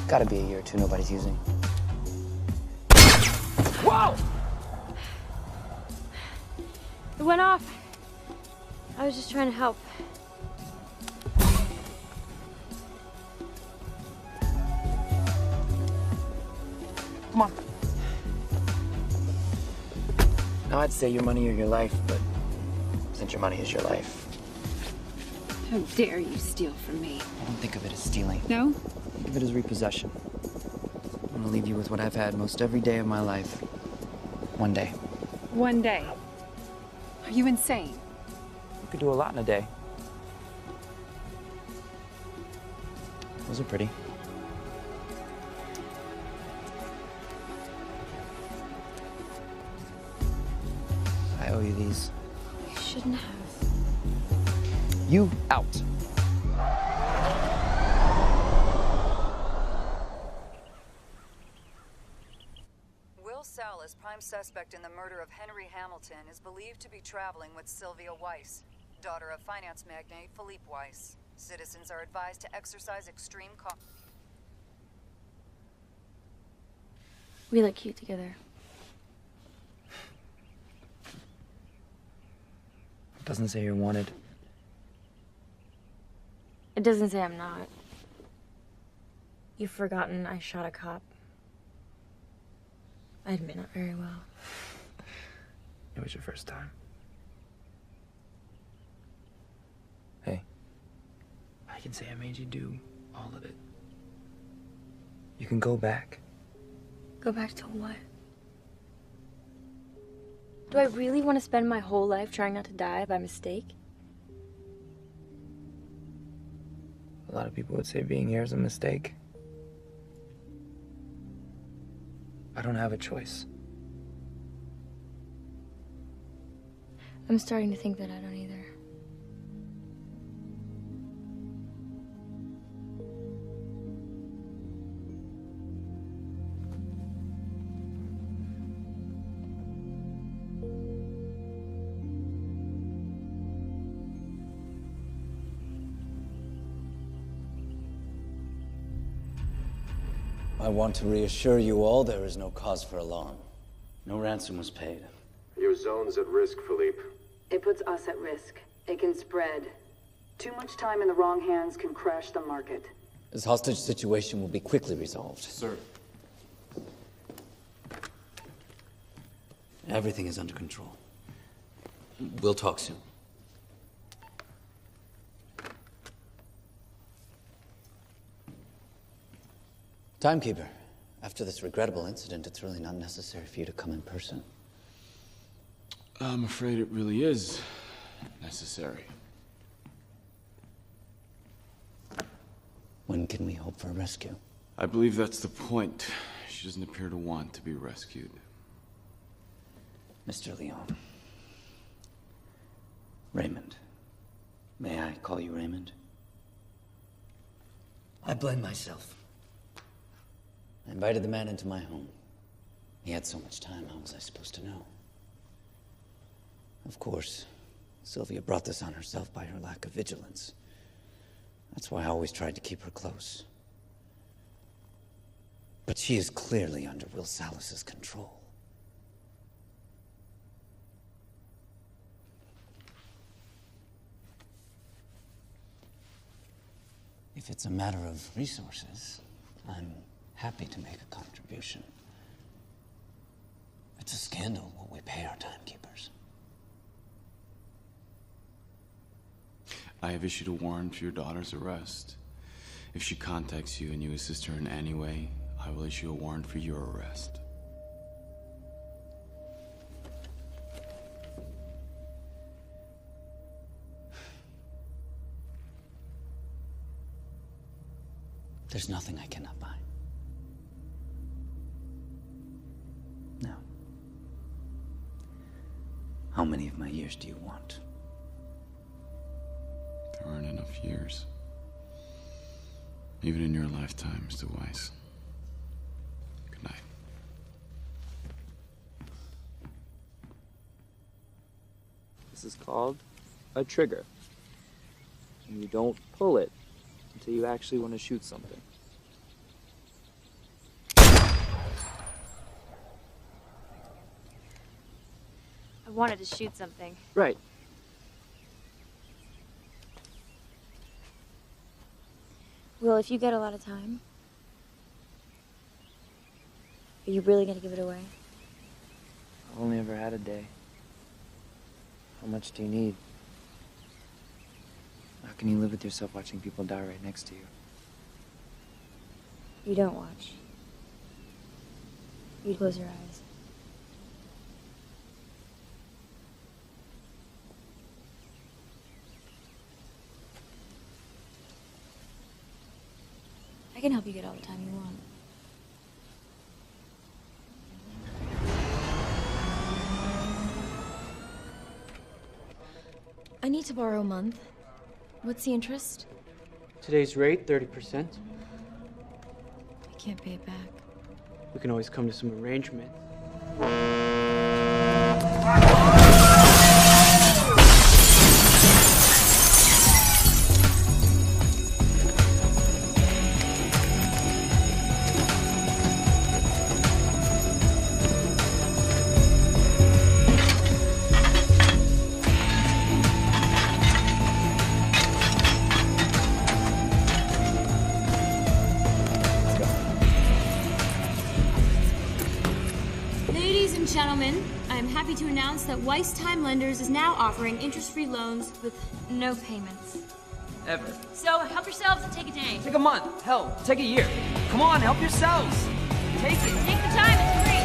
R: Gotta be a year or two nobody's using.
Q: Whoa! It went off. I was just trying to help.
R: Come on. Now, I'd say your money or your life, but since your money is your life,
C: How dare you steal from me?
R: I don't think of it as stealing.
C: No?
R: Think of it as repossession. I'm gonna leave you with what I've had most every day of my life. One day.
C: One day. Are you insane?
R: You could do a lot in a day. Those are pretty. I owe you these.
Q: You shouldn't have.
R: You out.
N: Will Salas, prime suspect in the murder of Henry Hamilton, is believed to be traveling with Sylvia Weiss, daughter of finance magnate Philippe Weiss. Citizens are advised to exercise extreme caution.
Q: We look cute together.
R: It doesn't say you're wanted.
Q: It doesn't say I'm not. You've forgotten I shot a cop. I admit not very well.
R: It was your first time. Hey, I can say I made you do all of it. You can go back.
Q: Go back to what? Do I really want to spend my whole life trying not to die by mistake?
R: A lot of people would say being here is a mistake. I don't have a choice.
Q: I'm starting to think that I don't either.
B: I want to reassure you all there is no cause for alarm. No ransom was paid.
J: Your zone's at risk, Philippe.
L: It puts us at risk. It can spread. Too much time in the wrong hands can crash the market.
B: This hostage situation will be quickly resolved.
O: Sir.
B: Everything is under control. We'll talk soon. Timekeeper, after this regrettable incident, it's really not necessary for you to come in person.
O: I'm afraid it really is necessary.
B: When can we hope for a rescue?
O: I believe that's the point. She doesn't appear to want to be rescued.
B: Mr. Leon. Raymond. May I call you Raymond? I blame myself. I invited the man into my home. He had so much time, how was I supposed to know? Of course, Sylvia brought this on herself by her lack of vigilance. That's why I always tried to keep her close. But she is clearly under Will Salas's control. If it's a matter of resources, I'm happy to make a contribution. It's a scandal what we pay our timekeepers.
O: I have issued a warrant for your daughter's arrest. If she contacts you and you assist her in any way, I will issue a warrant for your arrest.
B: There's nothing I cannot buy. Now, how many of my years do you want?
O: There aren't enough years. Even in your lifetime, Mr. Weiss. Good night.
R: This is called a trigger. And you don't pull it until you actually want to shoot something.
Q: I wanted to shoot something.
R: Right.
Q: Will, if you get a lot of time, are you really gonna give it away?
R: I've only ever had a day. How much do you need? How can you live with yourself watching people die right next to you?
Q: You don't watch. You close your eyes. I can help you get all the time you want. I need to borrow a month. What's the interest?
R: Today's rate, 30%.
Q: I can't pay it back.
R: We can always come to some arrangement.
Q: Gentlemen, I'm happy to announce that Weiss Time Lenders is now offering interest-free loans with no payments.
R: Ever.
Q: So help yourselves and take a day.
R: Take a month. Hell, take a year. Come on, help yourselves. Take it.
Q: Take the time, it's free.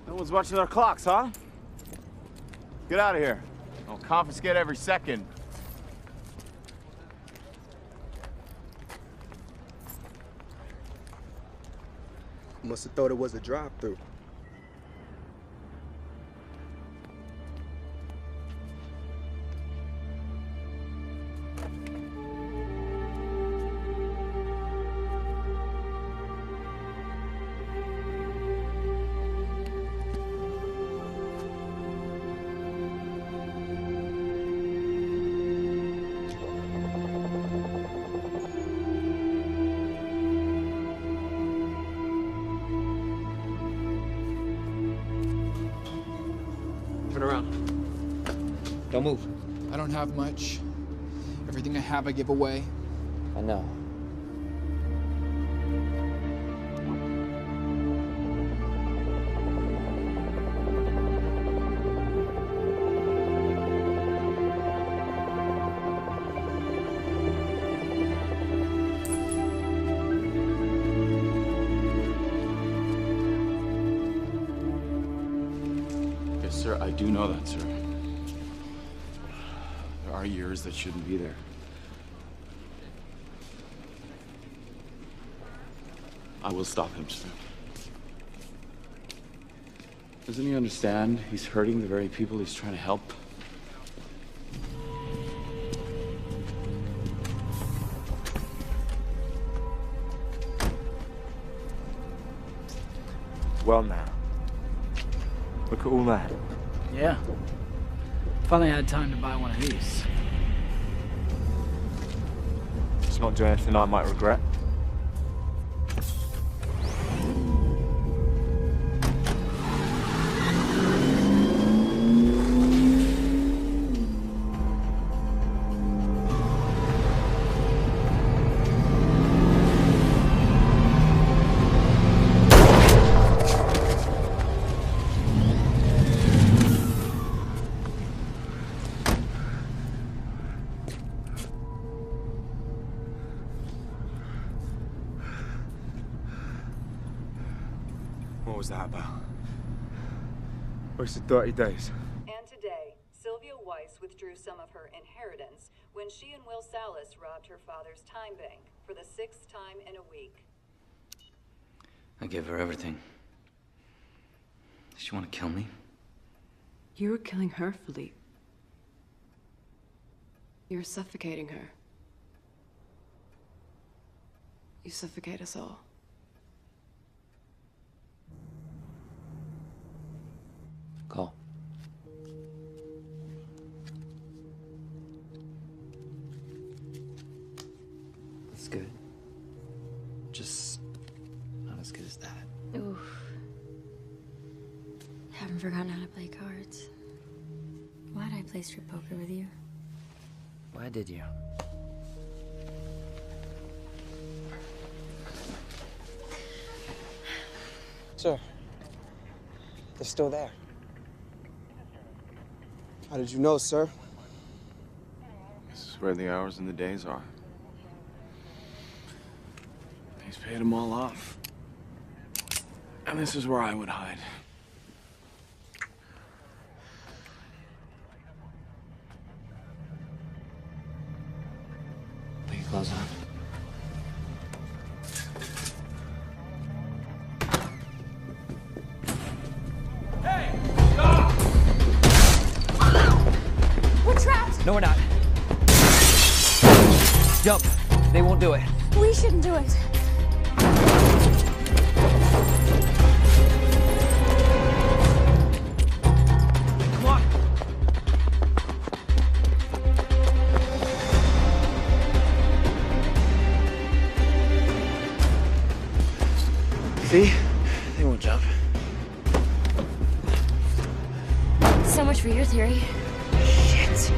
F: No one's watching our clocks, huh? Get out of here. I'll confiscate every second.
M: Must have thought it was a drive-through.
R: Turn around. Don't move.
G: I don't have much. Everything I have, I give away.
R: I know.
O: Yes, sir, I do know that, sir. There are years that shouldn't be there. I will stop him, sir. Doesn't he understand he's hurting the very people he's trying to help?
U: Well now. Look at all that.
P: Yeah. Finally had time to buy one of these.
U: It's not doing anything I might regret. What was that about? Wasted 30 days.
N: And today, Sylvia Weiss withdrew some of her inheritance when she and Will Salas robbed her father's time bank for the 6th time in a week.
B: I gave her everything. Does she want to kill me?
C: You're killing her, Philippe. You're suffocating her. You suffocate us all.
B: Call. That's good. Just not as good as that.
Q: Oof. Haven't forgotten how to play cards. Why'd I play strip poker with you?
A: Why did you?
I: Sir, they're still there.
M: How did you know, sir?
O: This is where the hours and the days are. He's paid them all off. And this is where I would hide.
A: Put your clothes on.
Q: We're trapped!
A: No, we're not. Jump. They won't do it.
Q: We shouldn't do it.
A: Come on.
B: See? They won't jump.
Q: So much for your theory.
A: Shit.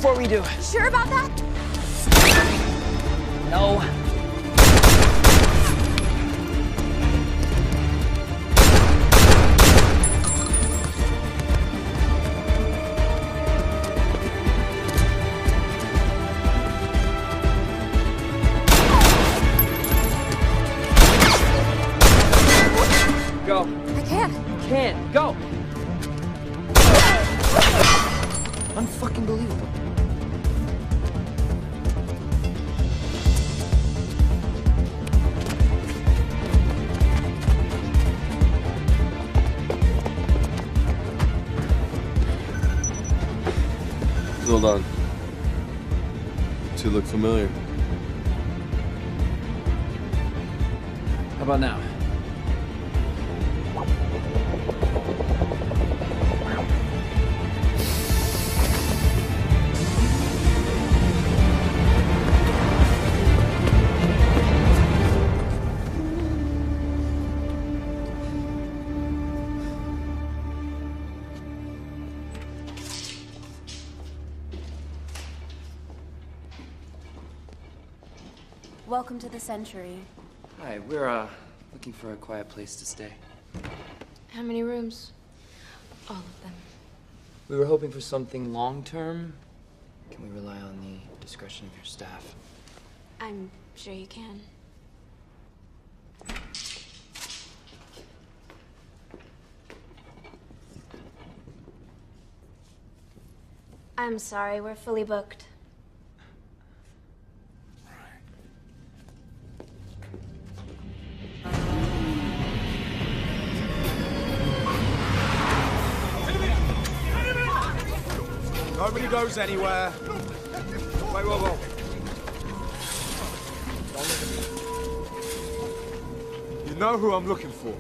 I: before we do.
Q: Sure about that?
I: No. Go.
Q: I can't.
I: You can. Go. Unfucking believable.
U: Hold on. Two look familiar.
P: How about now?
C: Welcome to the Century.
A: Hi, we're looking for a quiet place to stay.
C: How many rooms? All of them.
A: We were hoping for something long-term. Can we rely on the discretion of your staff?
C: I'm sure you can. I'm sorry, we're fully booked.
U: Nobody goes anywhere. Wait, whoa. You know who I'm looking for.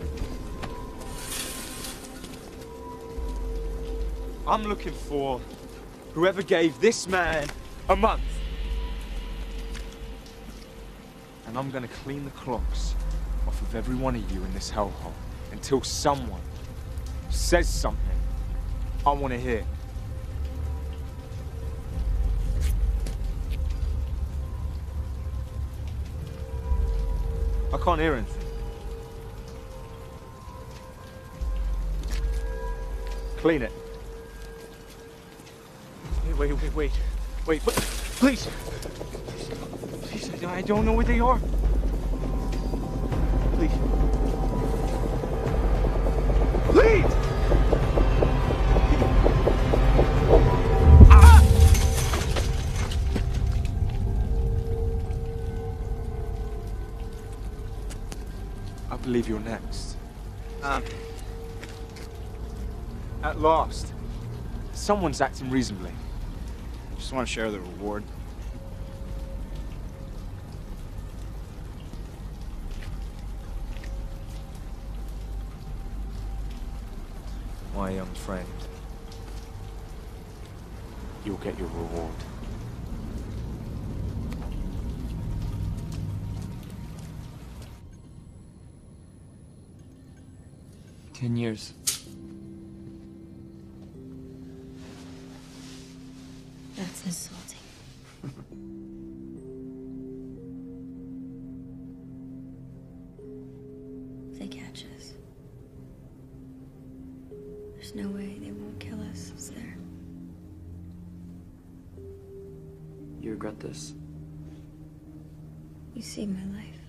U: I'm looking for whoever gave this man a month. And I'm gonna clean the clogs off of every one of you in this hellhole until someone says something I want to hear. I can't hear anything. Clean it. Wait, please. Please, I don't know where they are. Please. Please! I believe you're next. At last, someone's acting reasonably.
E: Just want to share the reward.
U: My young friend, you'll get your reward.
A: Ten years.
Q: That's insulting. If they catch us, there's no way they won't kill us, is there?
A: You regret this?
Q: You saved my life.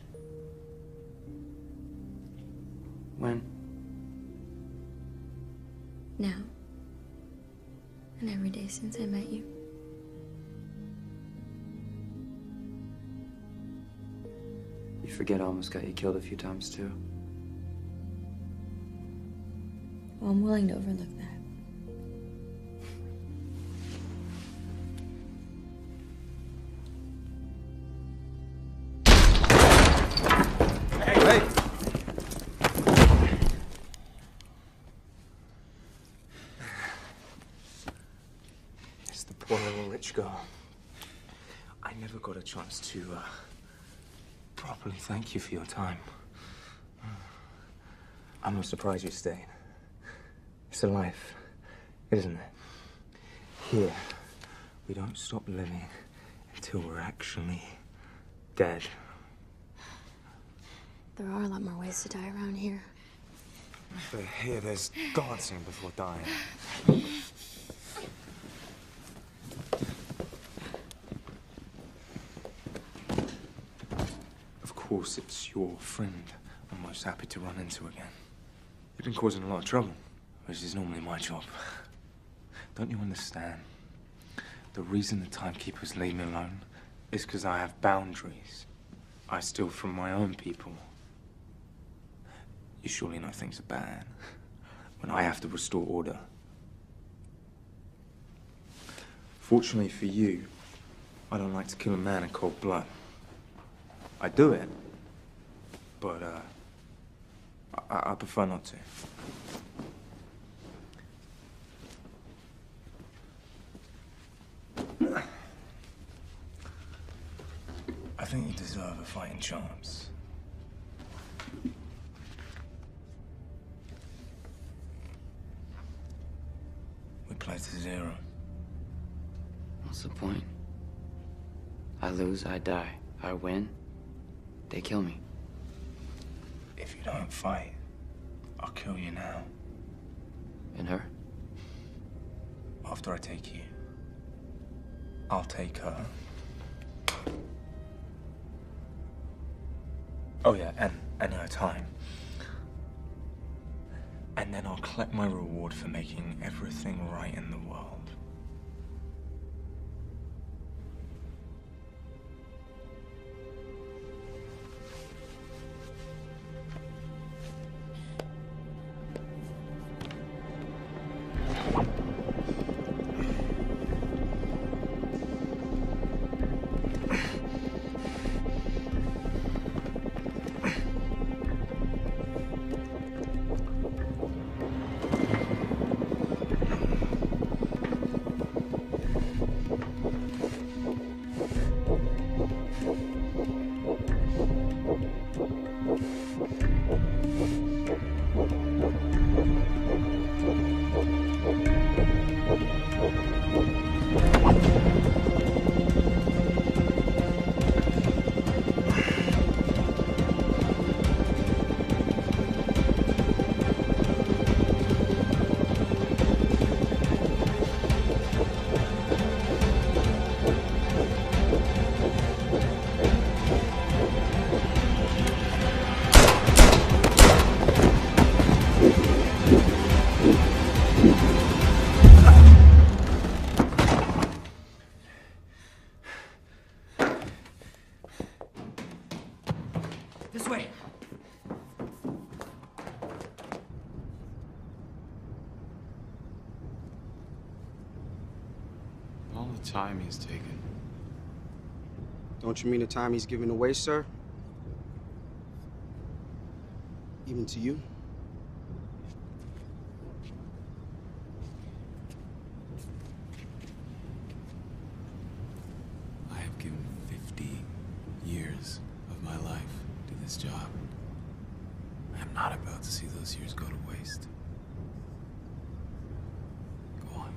A: When?
Q: Now. And every day since I met you.
A: You forget I almost got you killed a few times, too.
Q: Well, I'm willing to overlook that.
U: Hey! It's the poor little rich girl. I never got a chance to, properly thank you for your time. I'm not surprised you stayed. It's a life, isn't it? Here, We don't stop living until we're actually dead.
Q: There are a lot more ways to die around here.
U: But here, there's dancing before dying. Of course, it's your friend I'm most happy to run into again. You've been causing a lot of trouble, which is normally my job. Don't you understand? The reason the timekeepers leave me alone is because I have boundaries. I steal from my own people. You surely know things are bad when I have to restore order. Fortunately for you, I don't like to kill a man in cold blood. I do it, but I prefer not to. I think you deserve a fighting chance. We play to 0.
A: What's the point? I lose, I die. I win, they kill me.
U: If you don't fight, I'll kill you now.
A: And her?
U: After I take you, I'll take her. Oh yeah, and her time. And then I'll collect my reward for making everything right in the world.
R: This way.
O: All the time he's taken.
M: Don't you mean the time he's giving away, sir? Even to you?
O: I have given 50 years of my life to this job. I'm not about to see those years go to waste. Go on.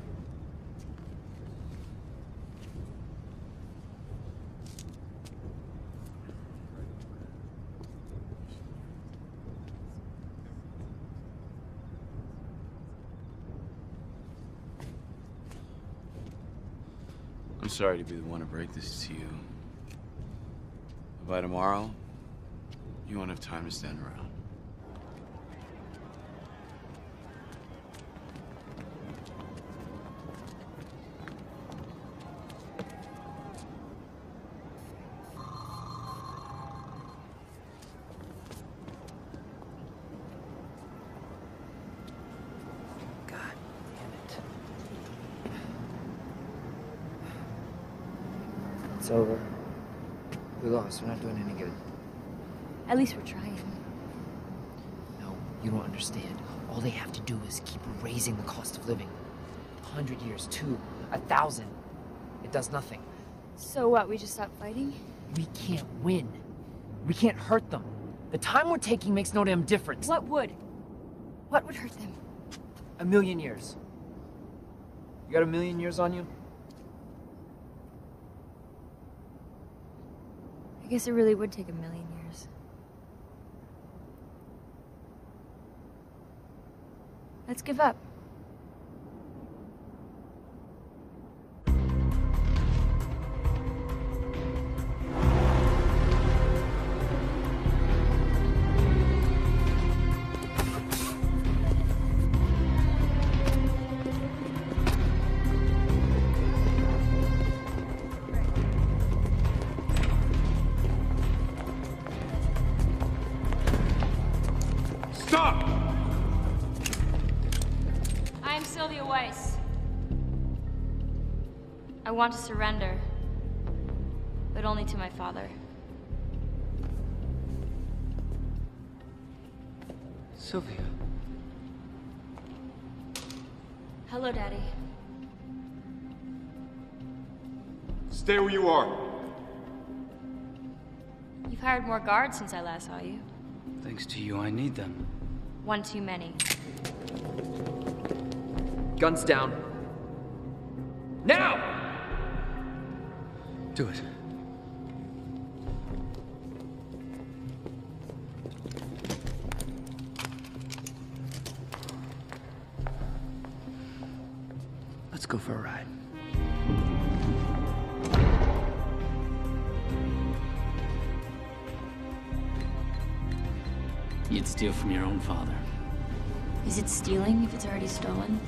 O: I'm sorry to be the one to break this to you. But by tomorrow, you won't have time to stand around.
R: It's over. We lost. We're not doing any good.
Q: At least we're trying.
R: No, you don't understand. All they have to do is keep raising the cost of living. 100 years, 2, 1,000. It does nothing.
Q: So what, we just stop fighting?
R: We can't win. We can't hurt them. The time we're taking makes no damn difference.
Q: What would? What would hurt them?
R: 1,000,000 years. You got 1,000,000 years on you?
Q: guess it really would take a million years. Let's give up.
U: Stop!
Q: I am Sylvia Weiss. I want to surrender, but only to my father.
B: Sylvia.
Q: Hello, Daddy.
U: Stay where you are.
Q: You've hired more guards since I last saw you.
B: Thanks to you, I need them.
Q: One too many.
I: Guns down. Now!
B: Do it. Let's go for a ride. You'd steal from your own father.
Q: Is it stealing if it's already stolen?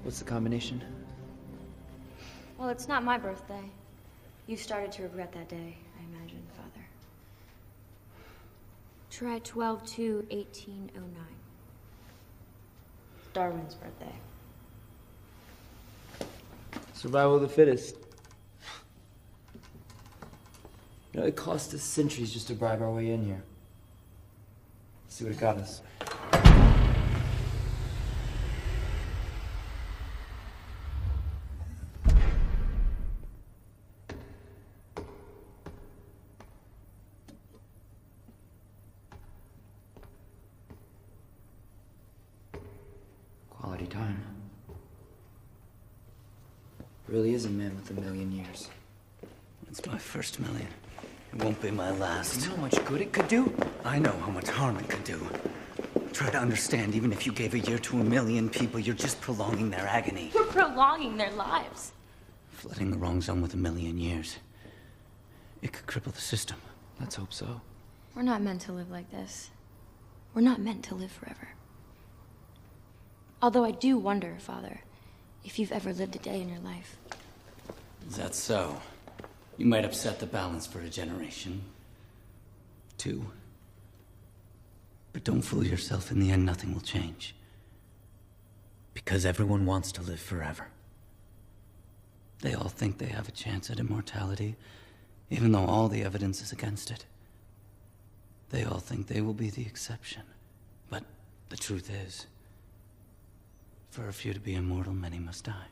B: What's the combination?
Q: Well, it's not my birthday. You've started to regret that day, I imagine, Father. Try 12/2/1809. Darwin's birthday.
B: Survival of the fittest. You know, it cost us centuries just to bribe our way in here. Let's see what it got us. Quality time. Really is a man with a million years.
H: It's my first million. It won't be my last.
B: You know how much good it could do?
H: I know how much harm it could do. Try to understand, even if you gave a year to 1,000,000 people, you're just prolonging their agony.
Q: We're prolonging their lives.
H: Flooding the wrong zone with 1,000,000 years. It could cripple the system.
B: Let's hope so.
Q: We're not meant to live like this. We're not meant to live forever. Although I do wonder, Father, if you've ever lived a day in your life.
H: Is that so? You might upset the balance for a generation. 2. But don't fool yourself. In the end, nothing will change. Because everyone wants to live forever. They all think they have a chance at immortality, even though all the evidence is against it. They all think they will be the exception. But the truth is, for a few to be immortal, many must die.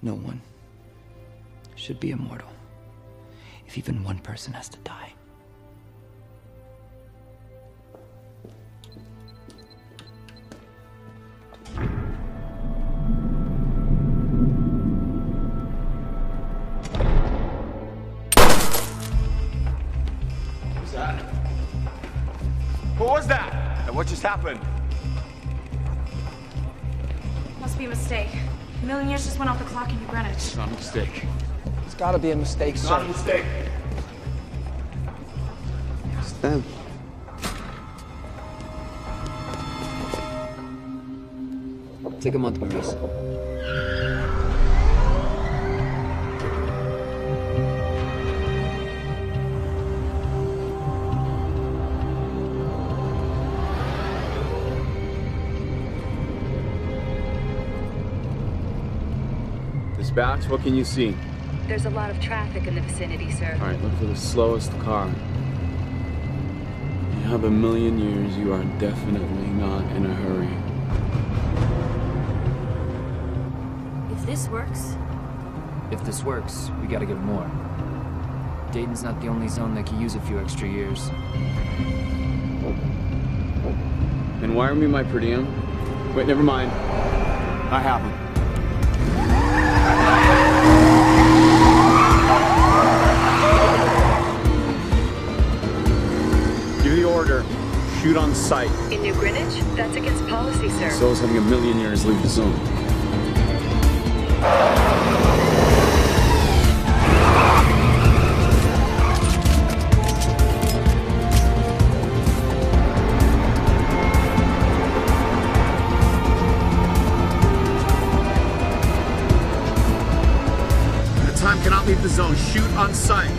A: No one should be immortal if even one person has to die.
F: What's that? What was that? And what just happened?
K: Must be a mistake. 1,000,000 years just went off the clock in New Greenwich.
F: It's not a mistake.
I: It's gotta be a mistake,
F: It's
I: sir.
F: not a mistake.
M: It's them.
B: Take a month, Maurice.
F: Dispatch, what can you see?
N: There's a lot of traffic in the vicinity, sir.
O: All right, look for the slowest car. You have a million years, you are definitely not in a hurry.
Q: If this works...
R: If this works, we gotta get more. Dayton's not the only zone that could use a few extra years.
O: And wire me my per diem. Wait, never mind. I have him. Give the order. Shoot on sight.
N: In New Greenwich? That's against policy, sir.
O: So is having a million years leave the zone.
D: Time cannot leave the zone. Shoot on sight.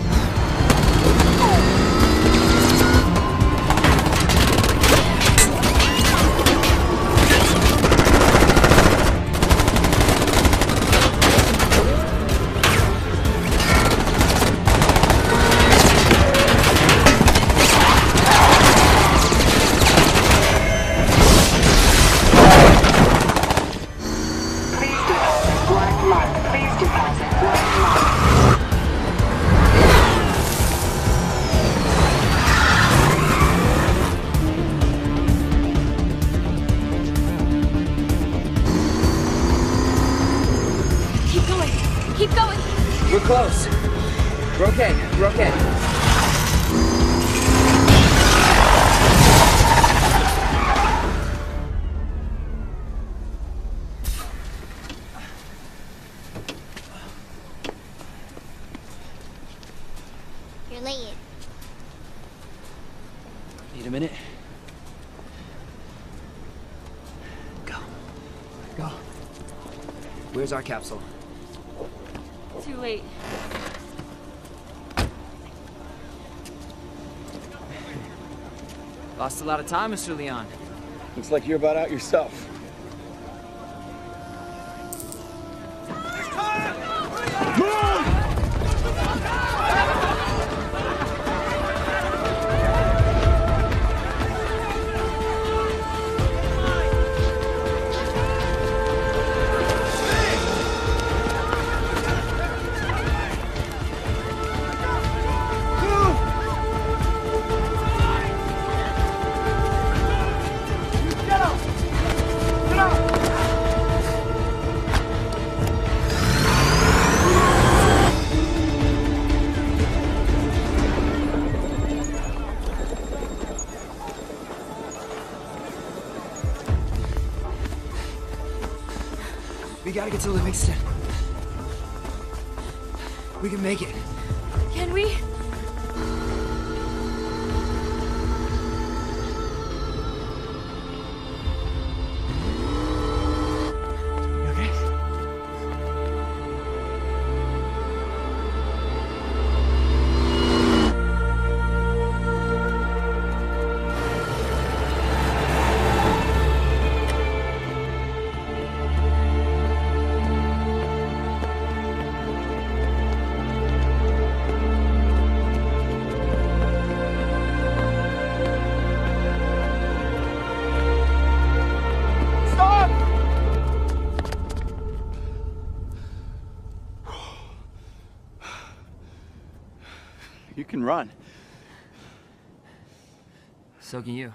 Q: Keep going!
R: We're close. We're okay. We're okay.
T: You're late.
R: Need a minute? Go. Go. Where's our capsule?
Q: Too late.
R: Lost a lot of time, Mr. Leon.
O: Looks like you're about out yourself.
R: We gotta get to Livingston. We can make it.
Q: Can we?
R: You okay?
O: You can run.
R: So can you.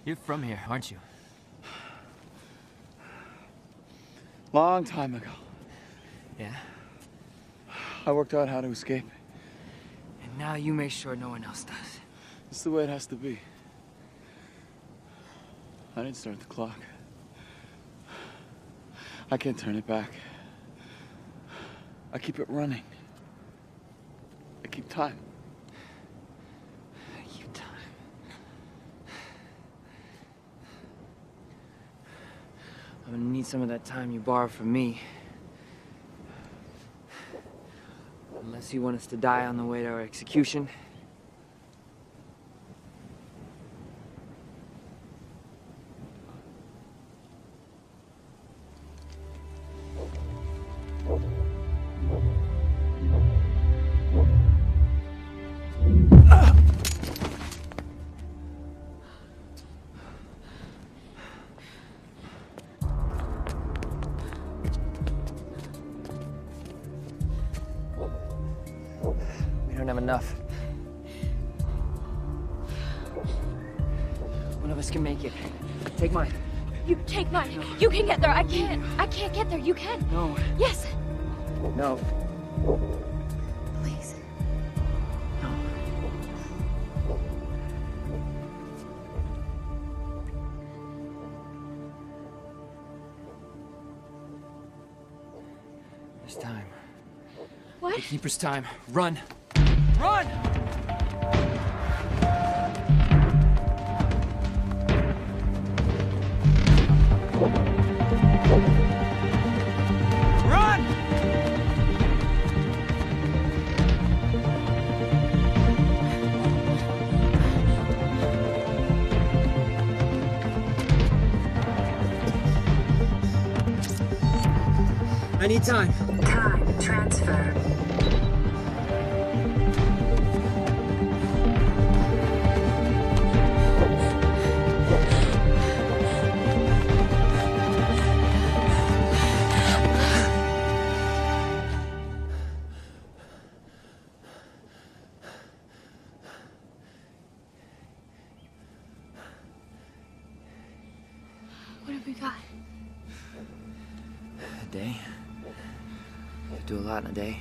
R: You're from here, aren't you?
O: Long time ago.
R: Yeah?
O: I worked out how to escape.
R: And now you make sure no one else does.
O: This is the way it has to be. I didn't start the clock. I can't turn it back. I keep it running. I keep time.
R: Keep time. I'm gonna need some of that time you borrowed from me. Unless you want us to die on the way to our execution. don't have enough. One of us can make it. Take mine.
Q: You take mine. No. You can get there. I can't. I can't get there. You can.
R: No.
Q: Yes.
R: No.
Q: Please.
R: No. It's time.
Q: What?
R: The Keeper's time. Run! Run! Run! I need time.
L: Time transfer.
Q: What have we got?
R: A day. Could do a lot in a day.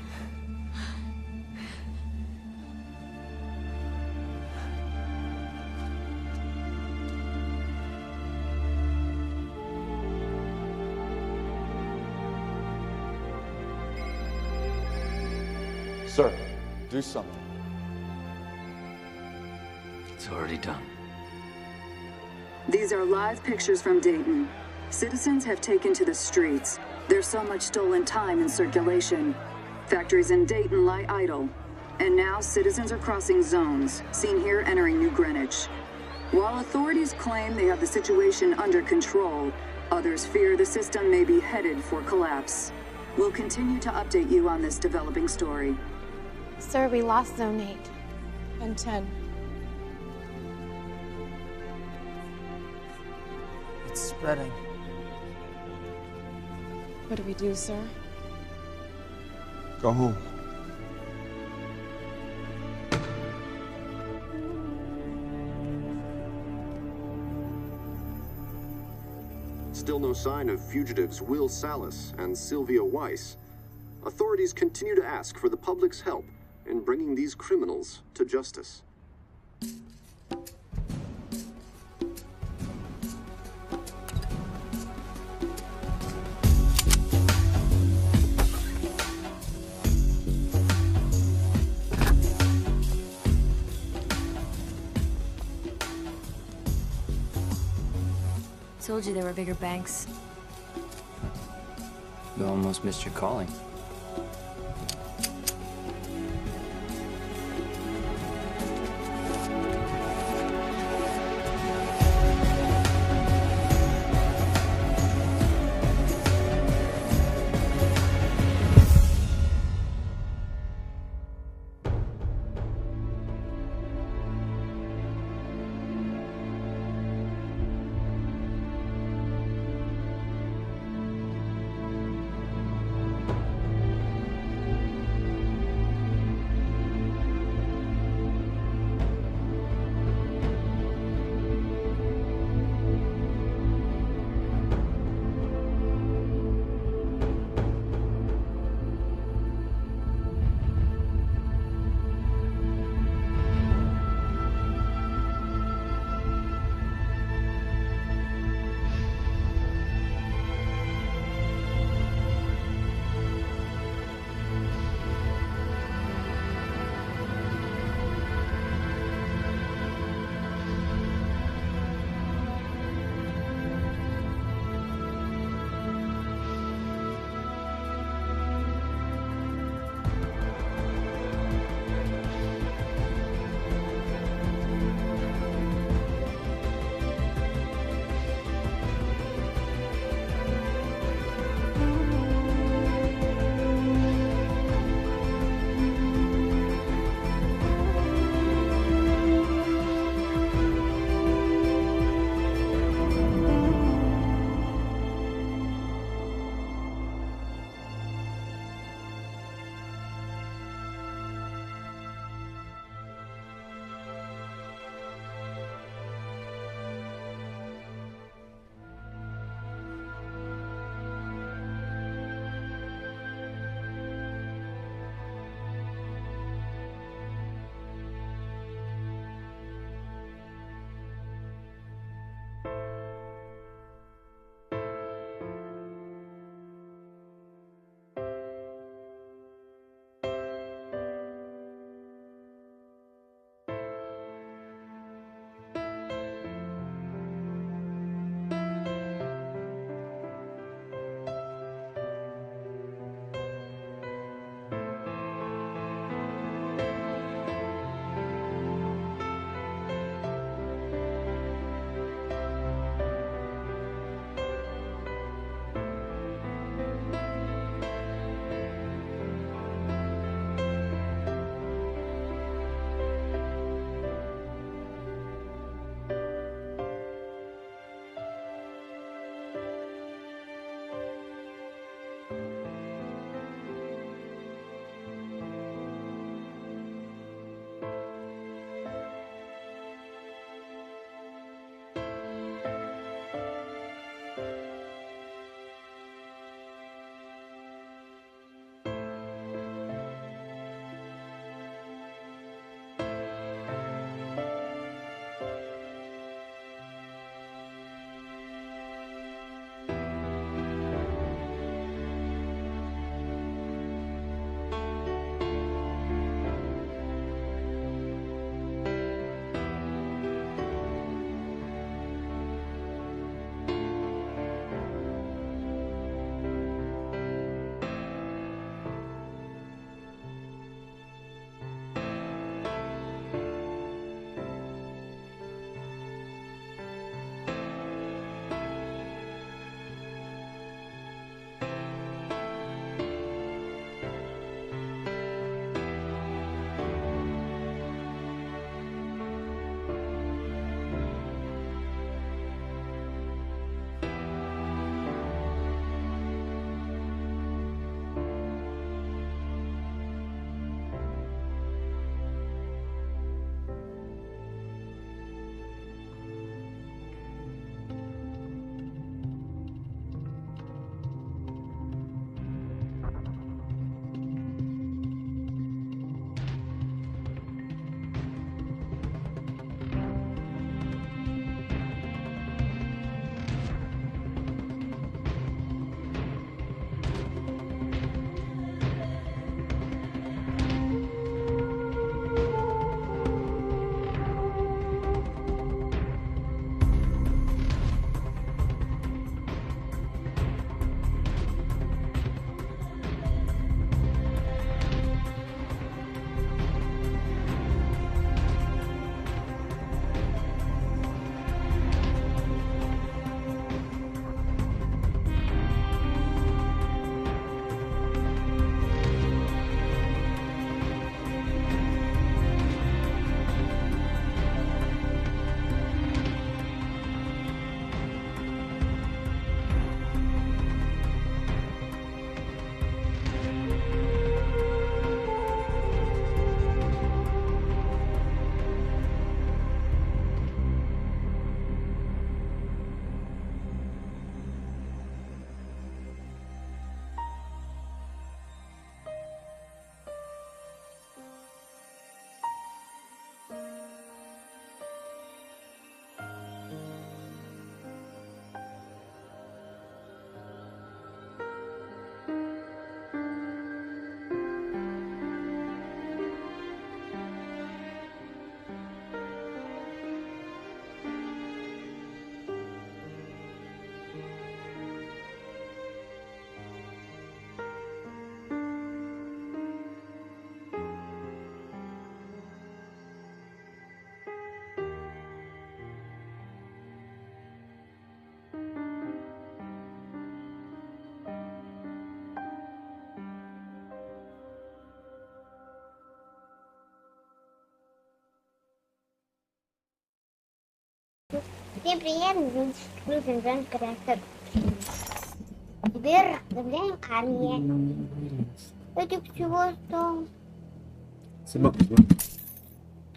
O: Sir, do something.
H: It's already done.
L: These are live pictures from Dayton. Citizens have taken to the streets. There's so much stolen time in circulation. Factories in Dayton lie idle. And now citizens are crossing zones, seen here entering New Greenwich. While authorities claim they have the situation under control, others fear the system may be headed for collapse. We'll continue to update you on this developing story.
S: Sir, we lost Zone 8 and 10.
R: It's spreading.
S: What do we do, sir?
M: Go home.
J: Still no sign of fugitives Will Salas and Sylvia Weiss. Authorities continue to ask for the public's help in bringing these criminals to justice.
Q: Told you there were bigger banks.
A: You almost missed your calling.
T: Всем привет, Крутим Джанкера. Теперь добавляем армию. Этих всего 100.
G: Собака, да?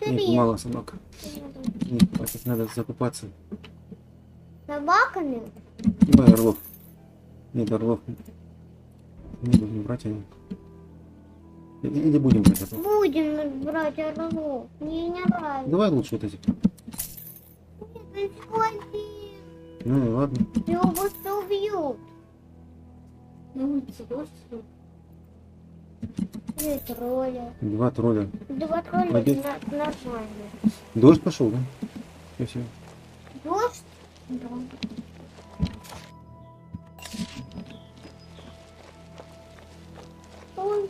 G: Нет, мало собак. Нет, хватит, надо закупаться.
T: Собаками?
G: Давай орлов. Нет, орлов. Не будем брать они. Или будем брать орлов?
T: Будем брать орлов. Мне не нравится.
G: Давай лучше вот этих.
T: Нет, схватил.
G: Ну и ладно.
T: Его просто убьют. На улице дождь. И тролля.
G: Два тролля.
T: Два тролля нормально.
G: Дождь пошел, да? Все.
T: Дождь? Да. Ой.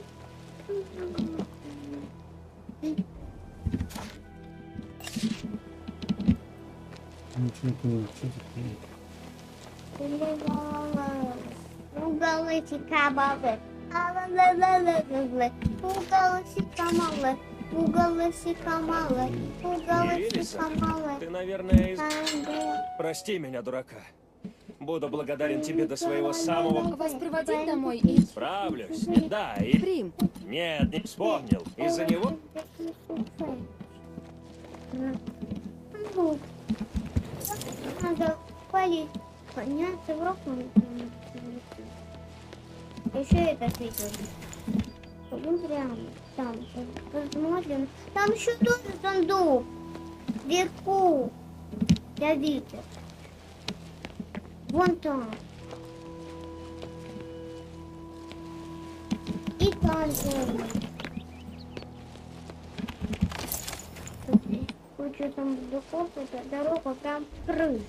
G: Ничего не понял, что это?
T: Уголочка малы. Уголочка малы. Уголочка малы. Уголочка малы.
V: Ты, наверное, из... Прости меня, дурака. Буду благодарен тебе до своего самого...
C: Вас проводить домой и...
V: Справлюсь. Да, и...
C: Прим.
V: Нет, не вспомнил. Из-за него...
T: Надо палить. Подняться в руку. Еще это видео. Пойдем прямо. Там. Посмотрим. Там еще тоже сундук. Вверху. Я видел. Вон там. И там же. Куча там сундуков, это дорога прям крыш.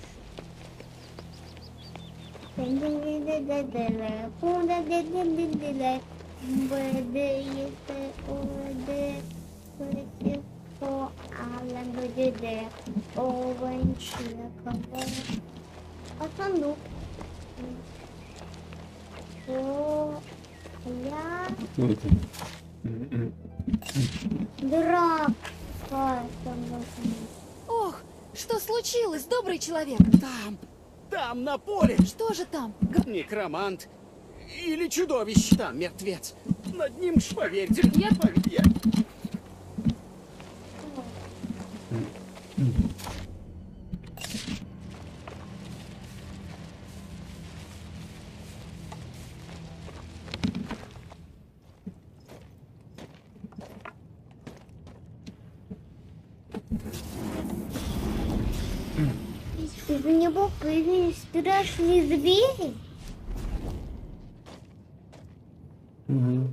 T: А сундук? Я... Драка.
C: Ох, что случилось, добрый человек?
W: Там, на поле.
C: Что же там?
W: Некромант. Или чудовище. Там мертвец. Над ним, поверьте, нет, поверьте.
T: Из него появились страшные звери.
G: Угу.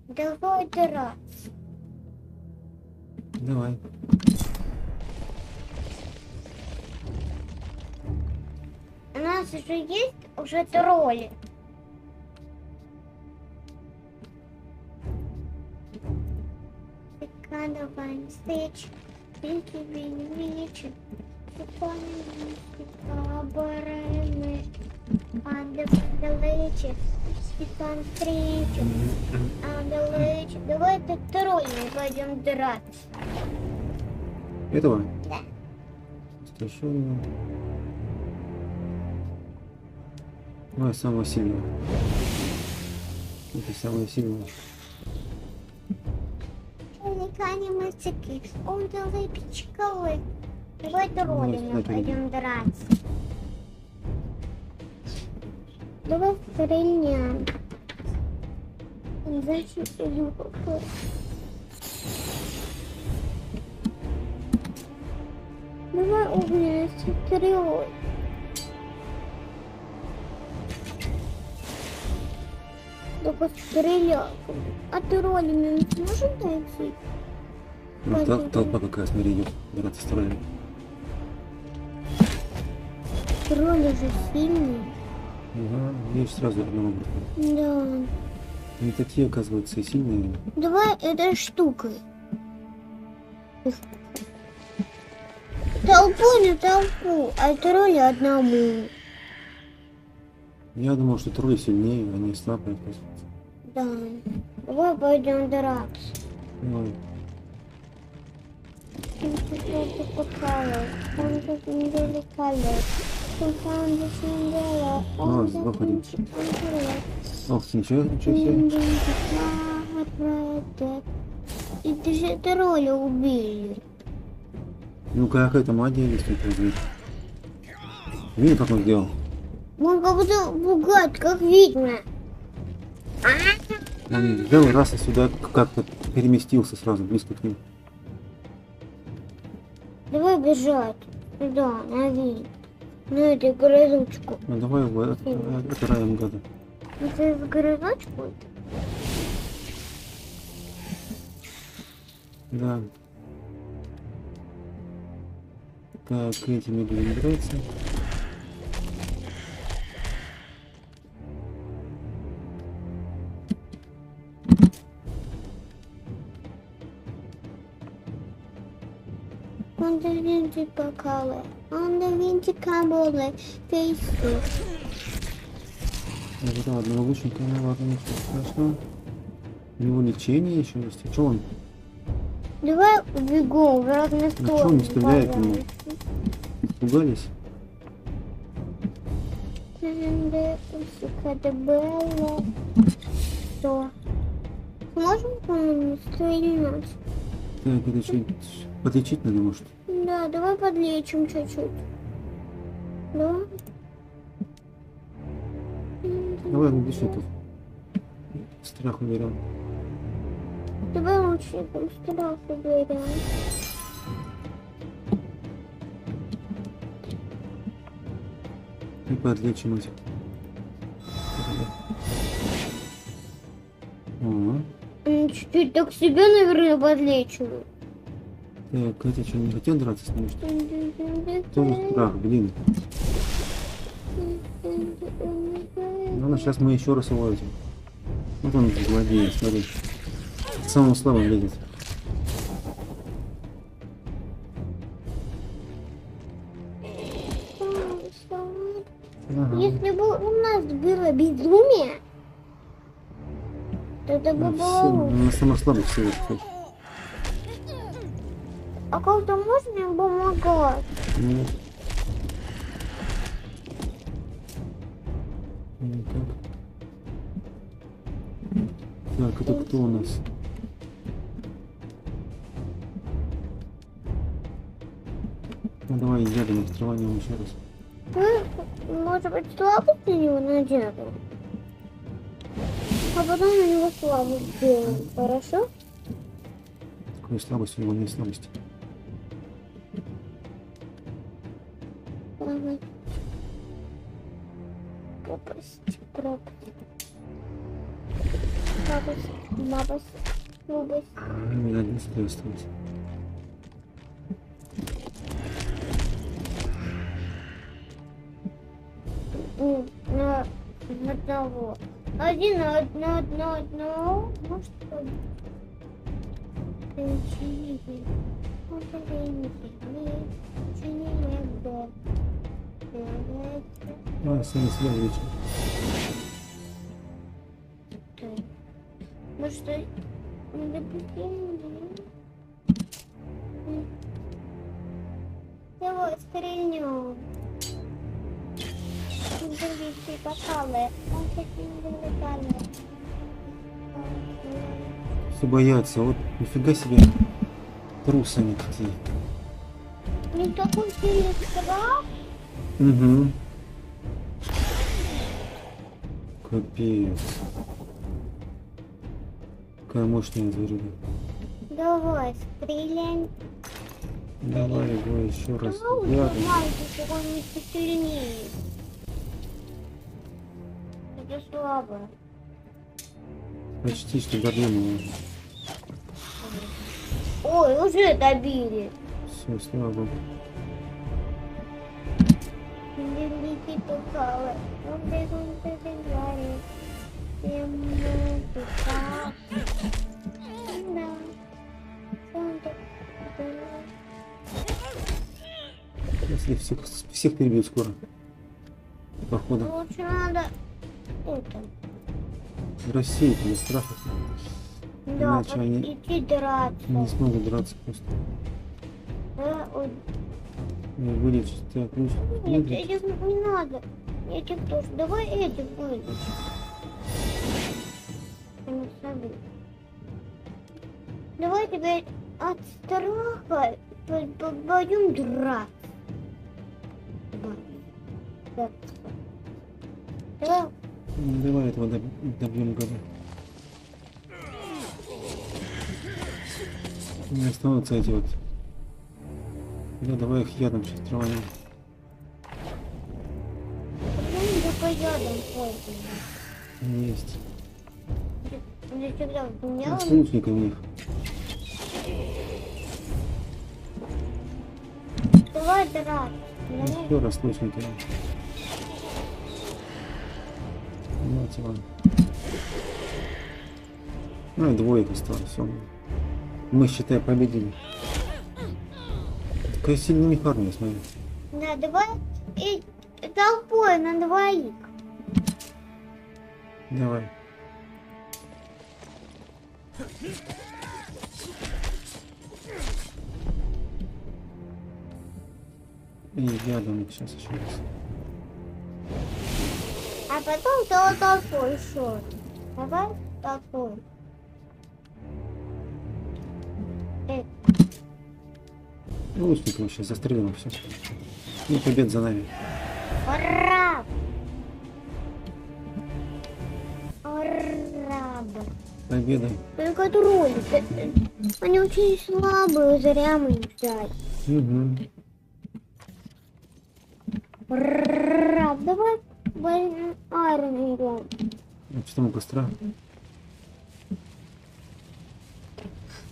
T: Давай драться.
G: Давай.
T: У нас уже есть уже тролли. Давай встречи. Вики, вики, обороны, далече, спитан встречу, далече. Давай это тролли пойдем драться.
G: Этого?
T: Да.
G: Страшенно. Ой, самого сильного. Это самое сильное.
T: Уникальные мальчики, он делает пичковый. Давай троллями пойдем драться. Давай стрельнем. Защиту люка. Давай убьем стрелой. Только стреляй. А троллями мы сможем дойти?
G: Ну, толпа какая, смотри, идет драться с троллями.
T: Тролли же сильные.
G: Ага, видишь, сразу одного брата.
T: Да.
G: Они такие, оказывается, и сильные.
T: Давай этой штукой. Толпу на толпу, а тролли одному.
G: Я думал, что тролли сильнее, они слабые просто.
T: Да. Давай пойдем драться.
G: Давай. А, выходим. Ох, ничего себе.
T: И ты же это роли убили.
G: Ну какая-то магия действительно. Видишь, как он сделал?
T: Он как будто бугат, как видно.
G: Он сделал раз и сюда как-то переместился сразу близко к ним.
T: Давай бежать сюда, на вид. На эту городочку.
G: Ну давай его отираем гада.
T: Это в городочку?
G: Да. Так, этими будем драться.
T: Он да винти покалы, он да винти камболы, фейсу.
G: Да, одного лучника, ну ладно, ничего страшного. У него лечение еще есть. А что он?
T: Давай убегу в разные
G: Ну что он не стреляет ему? Испугались?
T: Что? Сможем по-моему стрелять?
G: Так, это что-нибудь подлечить надо, может?
T: Да, давай подлечим чуть-чуть. Да?
G: Давай лучников. Страх уберем.
T: Давай лучником страх уберем.
G: И подлечим этих.
T: Чуть-чуть так себя, наверное, подлечим.
G: Так, это что, не хотел драться с ним, что ли? Тоже страх, блин. Ладно, сейчас мы еще раз его этим. Вот он злодей, смотри. Самым слабым лезет.
T: Ага. Если бы у нас было безумие, то это бы было лучше.
G: На самых слабых всего.
T: А как-то можно им помогать?
G: Нет. Никак. Так, это кто у нас? Ну давай ядом открываем еще раз.
T: Может быть, слабость на него надену? А потом на него слабость сделаем, хорошо?
G: Какая слабость? У него нет слабости.
T: Давай. Пропасть, пропасть. Слабость, слабость, слабость.
G: У меня один слой остался.
T: На одного. Один на одно. Может,
G: А, сами себя лечим.
T: Может, давай стрельнем.
G: Все боятся, вот нифига себе трусы они какие.
T: Не такой сильный страх.
G: Угу. Капец. Какая мощная зверюга.
T: Давай, стреляем.
G: Давай его еще раз.
T: Давай, какой-нибудь посильнее. Это слабо.
G: Почти что добьем его.
T: Ой, уже добили.
G: Все, слава богу. Если всех перебьют скоро. Походу.
T: Лучше надо это.
G: Рассеять для страха.
T: Да,
G: Иначе они
T: идти драться.
G: не смогут драться просто.
T: Да, ой.
G: Вылечить. Так, ну,
T: Нет, этих не надо. Этих тоже. Давай этих вылечим. Они собой. Давай теперь от страха пойдем драться. Да. Давай.
G: Давай этого добьем года. Не останутся эти вот. Да, давай их ядом сейчас траванем.
T: Почему только ядом пользуемся?
G: Есть.
T: Для всегда поменяла.
G: С лучником у них.
T: Давай драться.
G: Еще раз с лучниками. Вот, ладно. Ну и двоек осталось. Все. Мы, считай, победили. Такая сильная мехарня, смотри.
T: Да, давай и толпой на двоих.
G: Давай. И ядом сейчас еще раз.
T: А потом толпой еще. Давай толпой.
G: Лучников сейчас застрелим, все. И побед за нами.
T: Ура! Ура!
G: Победа.
T: Только тролли. Они очень слабые, зря мы их взяли.
G: Угу.
T: Ура! Давай в армию идем.
G: А что там у костра?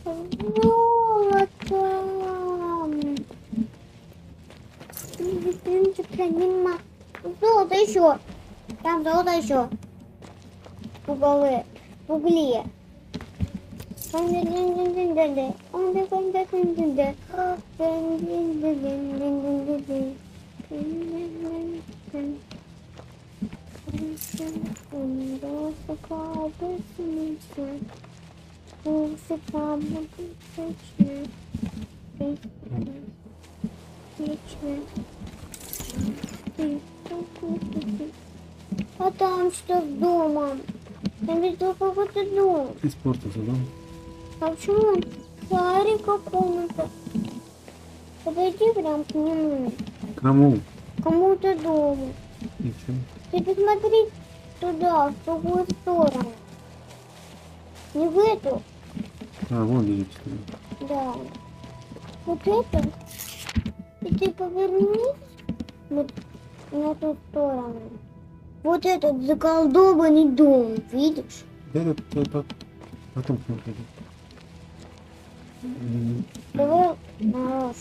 T: Золото! Золото еще. Там золото еще. В угле. В угле. А там что с домом? Там ведь только какой-то дом.
G: Испортился, да?
T: А почему он шарика комната? Подойди прям к нему.
G: Кому?
T: Кому-то дому.
G: Ничего.
T: Ты посмотри туда, в другую сторону. Не в эту.
G: А, вон лежит.
T: Да. Вот это. И ты повернись вот на ту сторону. Вот этот заколдованный дом, видишь?
G: Да, это потом смотрим.
T: Давай на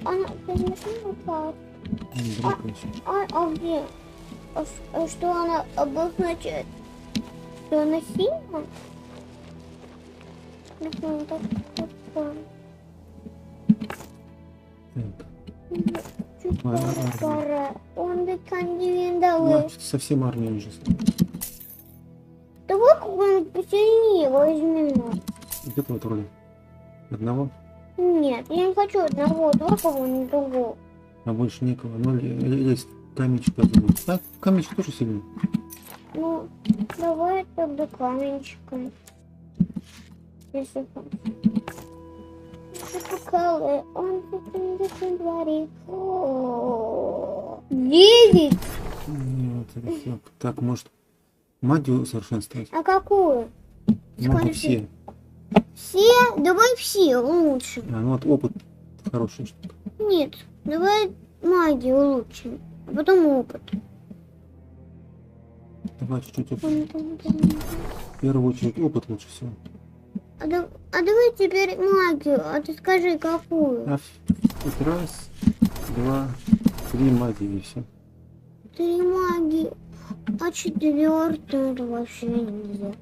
T: она перенесла как? А где? А что она обозначает? Что она сильная? Он до кандидалы.
G: Совсем армия уже.
T: Давай кого-нибудь посильнее возьмем.
G: Где-то вот роли. Одного?
T: Нет, я не хочу одного, два кого-нибудь другого.
G: А больше никого. Ну, есть каменчик, я думаю. А, каменчик тоже сильный.
T: Ну, давай тогда каменчиком. Если покалы, он в дворе. 9!
G: Нет, это все. Так, может, магию усовершенствовать?
T: А какую?
G: Могу все.
T: Все? Давай все лучше.
G: А, ну вот опыт хороший.
T: Нет, давай магию лучше, а потом опыт.
G: Давай чуть-чуть опыт. В первую очередь опыт лучше всего.
T: А давай теперь магию, а ты скажи какую?
G: Вот раз, два, 3 магии и все.
T: 3 магии, а 4-ю это вообще нельзя.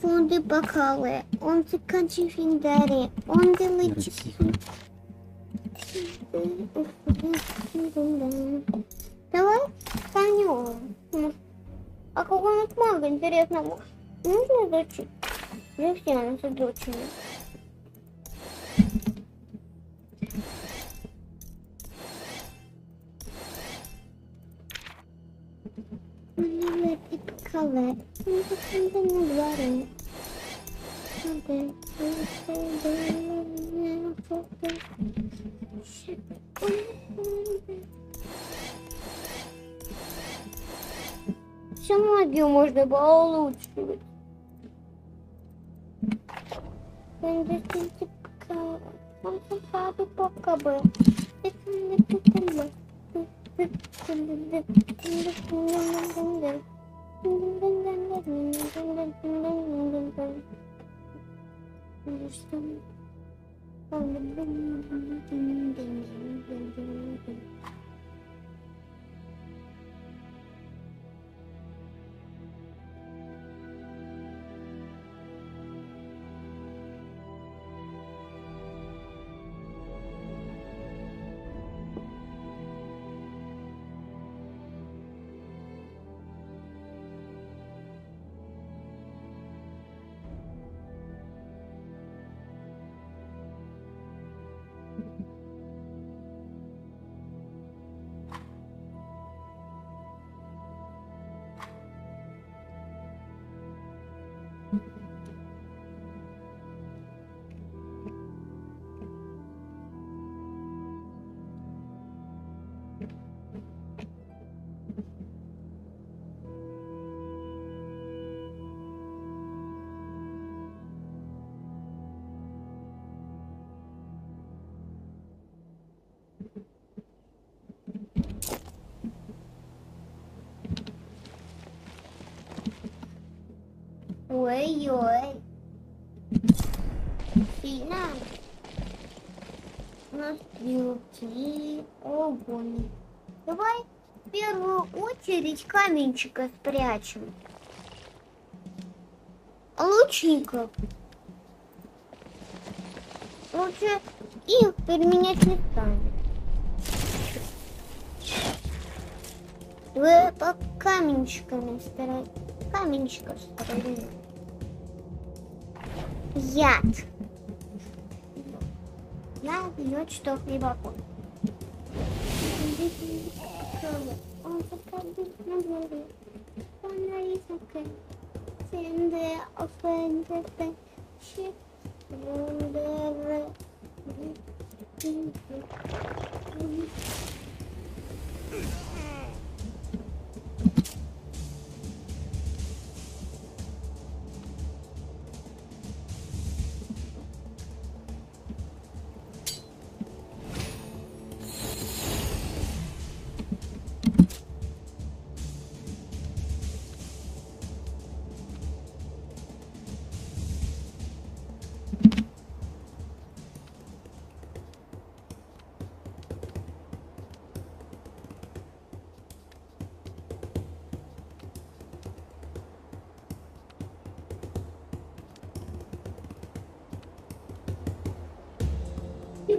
T: Фунты покалы, он цикачи финдари, он делает. Давай конем. А какой-нибудь мага, интересно, нужно изучить? Или все нас изучили? Всю магию можно было улучшить. Пока бы. Ой-ой. Сильно. У нас стрелки. Огонь. Давай в первую очередь каменчика спрячем. Лучников. Лучше их переменять местами. Вы по каменчиками старайтесь. Каменчиков строили. Яд. Я бьет, что хлебокон. Он заходит на море. Фонари закрыт. Сенде офендете. Щит. Вундеры.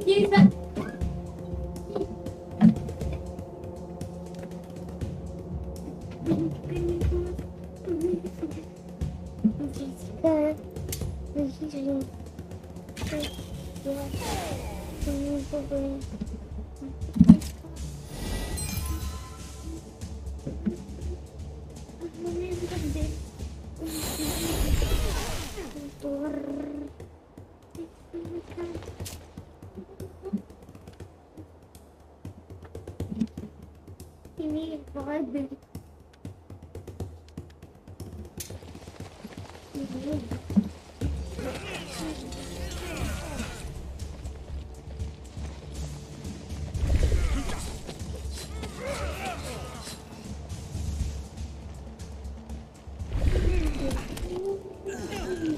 T: Лиза.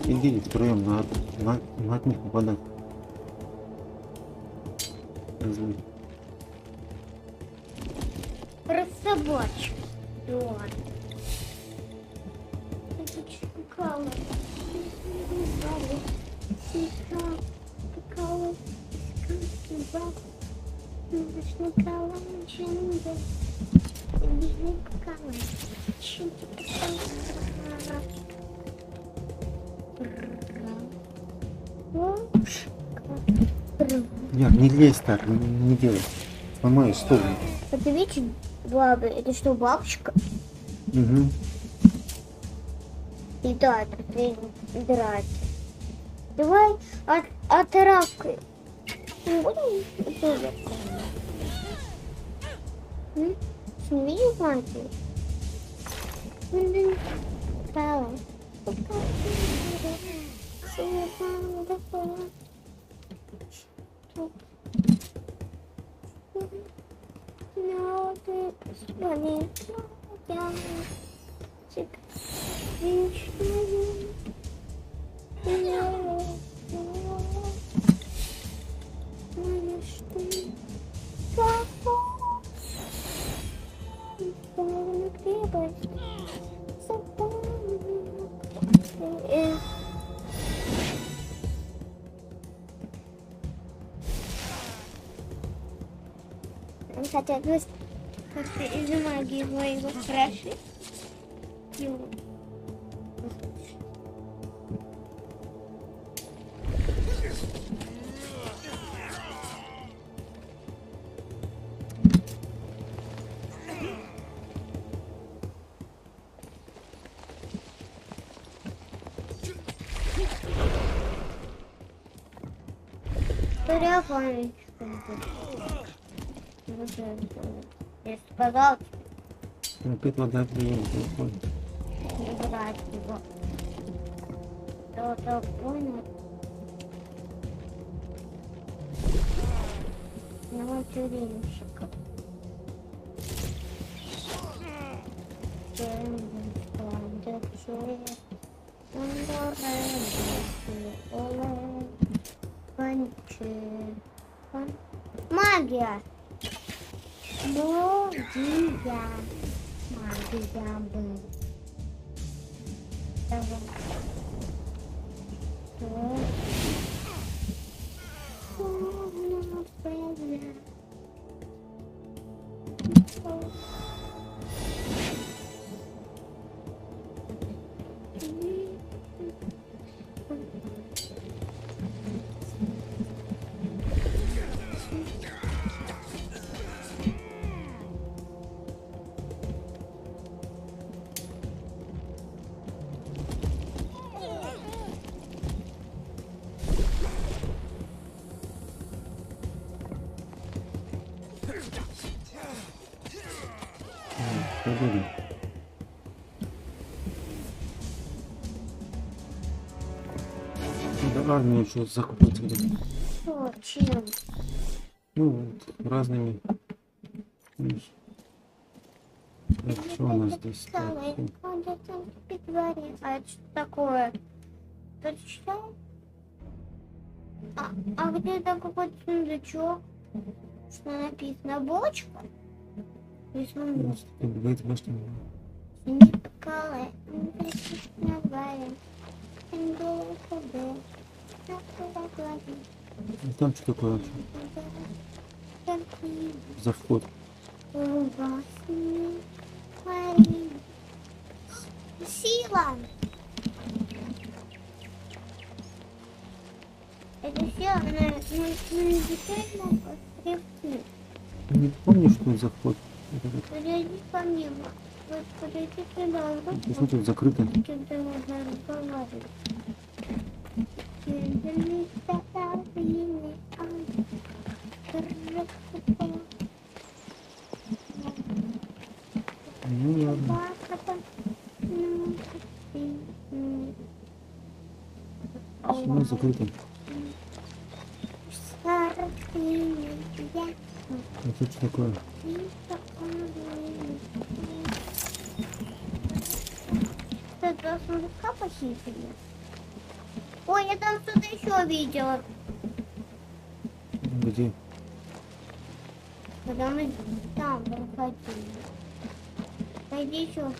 G: Иди втроем на от них попадать.
T: Собачка. Да. Это чекала. Чекала. Чекала.
G: Нет, не лезь так, не делай. Сломаю стол.
T: Это видите, бабы, это что, бабочка?
G: Угу.
T: И да, ты драть. Давай от травкой. Не будем тоже. Сними мантию. Стало. Хотят как-то из магии моего краши. Я сказал,
G: опять вода прием.
T: Не брать его. Кто-то понял. На тюремщика. Магия! Магия! Магия был.
G: Да, армию еще закупать.
T: Что, чем?
G: Ну, вот, разными. Так, что у нас здесь?
T: А это что такое? Ты читал? А где-то какой-то сундучок? Что написано? Бочка?
G: Говорит, башня.
T: Николай,
G: там что такое? За вход.
T: Сила! Это все на языке.
G: Не помню, что это за вход.
T: Подойди ко мне. Вот подойди сюда.
G: Почему тут закрыто?
T: Чем-то можно разговаривать.
G: Ну ладно. Почему закрыто? Это что такое?
T: Это сундука похитили. Ой, я там что-то еще видела.
G: Где?
T: Когда мы там проходили. Пойди еще, я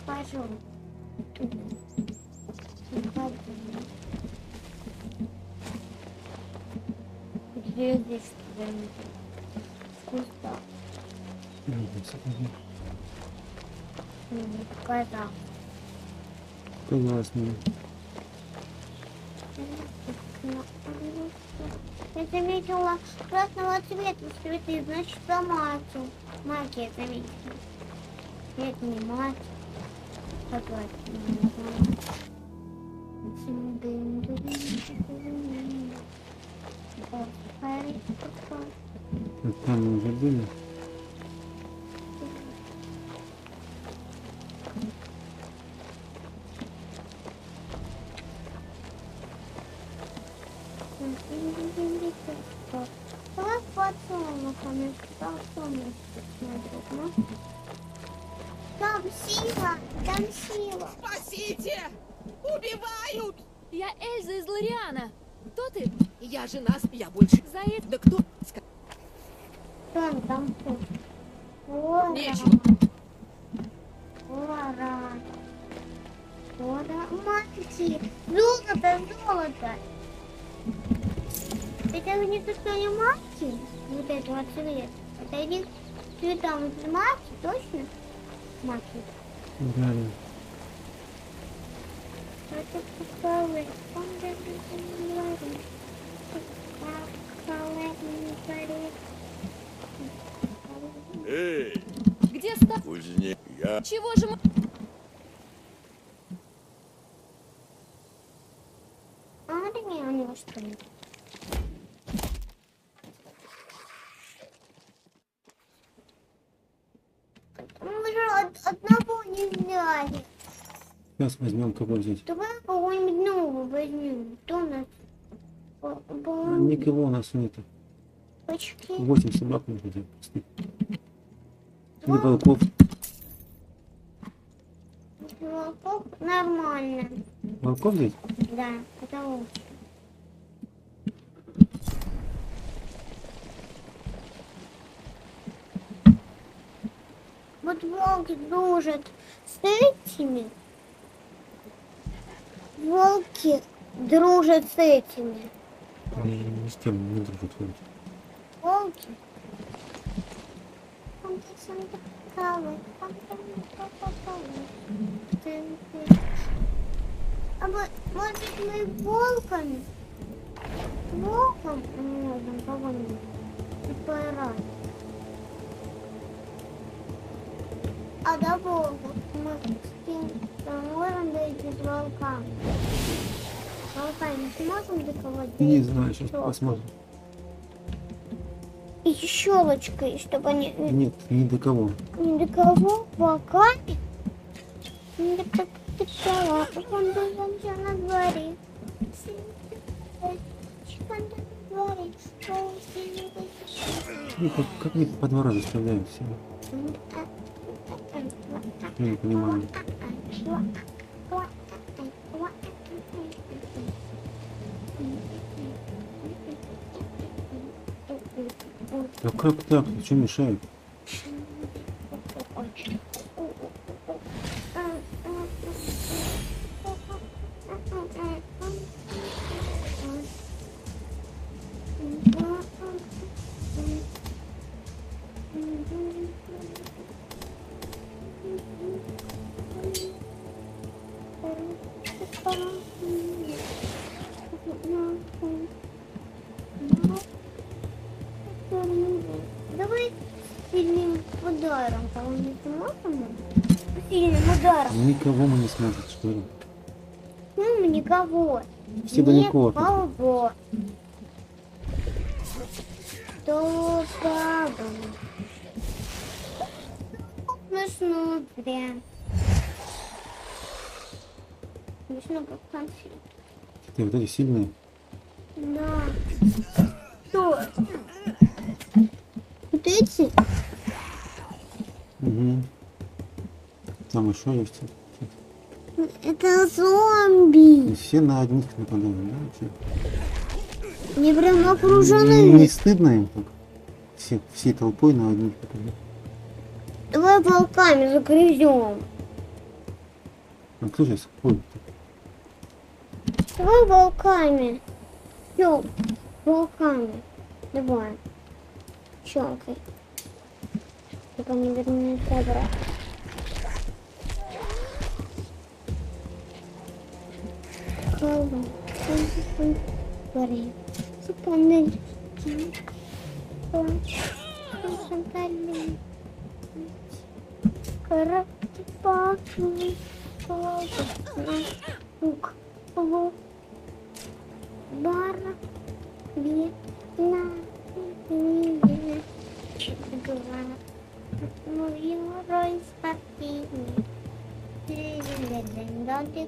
T: покажу. Где здесь что-нибудь? Вкусно. Не показал.
G: Казалось мне.
T: Я заметила красного цвета цветы, значит, это магия. Магия заметила. Это не мать. Согласен.
G: мы уже были.
T: Давай подсолнухами. Там сила, там сила.
E: Спасите! Убивают!
P: Я Эльза из Лориана. Кто ты?
E: Я жена, я больше...
P: Заед.
E: Да кто?
T: Там.
E: Нечего.
T: Мальчики, золото. Это не то, что они марки, вот этого цвета. Это они цвета вот марки, точно? Марки.
G: Реально.
T: Это каковы.
U: Эй!
P: Где ста?
U: Кузнец, я...
P: Чего же мы...
T: Армия у него что ли? Мы же одного не взяли.
G: Сейчас возьмем кого здесь.
T: Давай кого-нибудь нового возьмем. Кто у нас?
G: Никого у нас нету.
T: Почти.
G: 8 собак нужно запустить. И волков.
T: Волков нормально.
G: Волков здесь?
T: Да, это лучше. Вот волки дружат с этими. Волки дружат с этими.
G: Ни с кем не дружат волки.
T: Волки. А вот, может мы волками? Волком можем кого-нибудь поиграть. А до волков мы с кем-то можем дойти с волками. Волками сможем до кого-то?
G: Не знаю, сейчас посмотрим.
T: И щелочкой, чтобы они...
G: Нет, ни до кого.
T: Ни до кого? Волками? Ни до кого? Он был все на дворе.
G: Ну, как они по 2 раза стреляют все? Я не понимаю. А как так? Что мешает?
T: Давай сильным ударом кого-нибудь можем? Сильным ударом.
G: Никого мы не сможем, что ли?
T: Ну, никого.
G: Все далеко.
T: Никого. То папа. Смешно прям. Смешно как конфет.
G: Ты вот эти сильные?
T: Да. Что? Вот эти?
G: Угу. Там еще есть.
T: Это зомби.
G: И все на одних нападают, да? Вообще?
T: Они прям окружены.
G: Не стыдно им так? Всей толпой на одних нападают.
T: Давай волками загрызем.
G: А кто сейчас ходит?
T: Давай волками. Все, волками. Давай. Щелкай. Чтобы они вернулись обратно.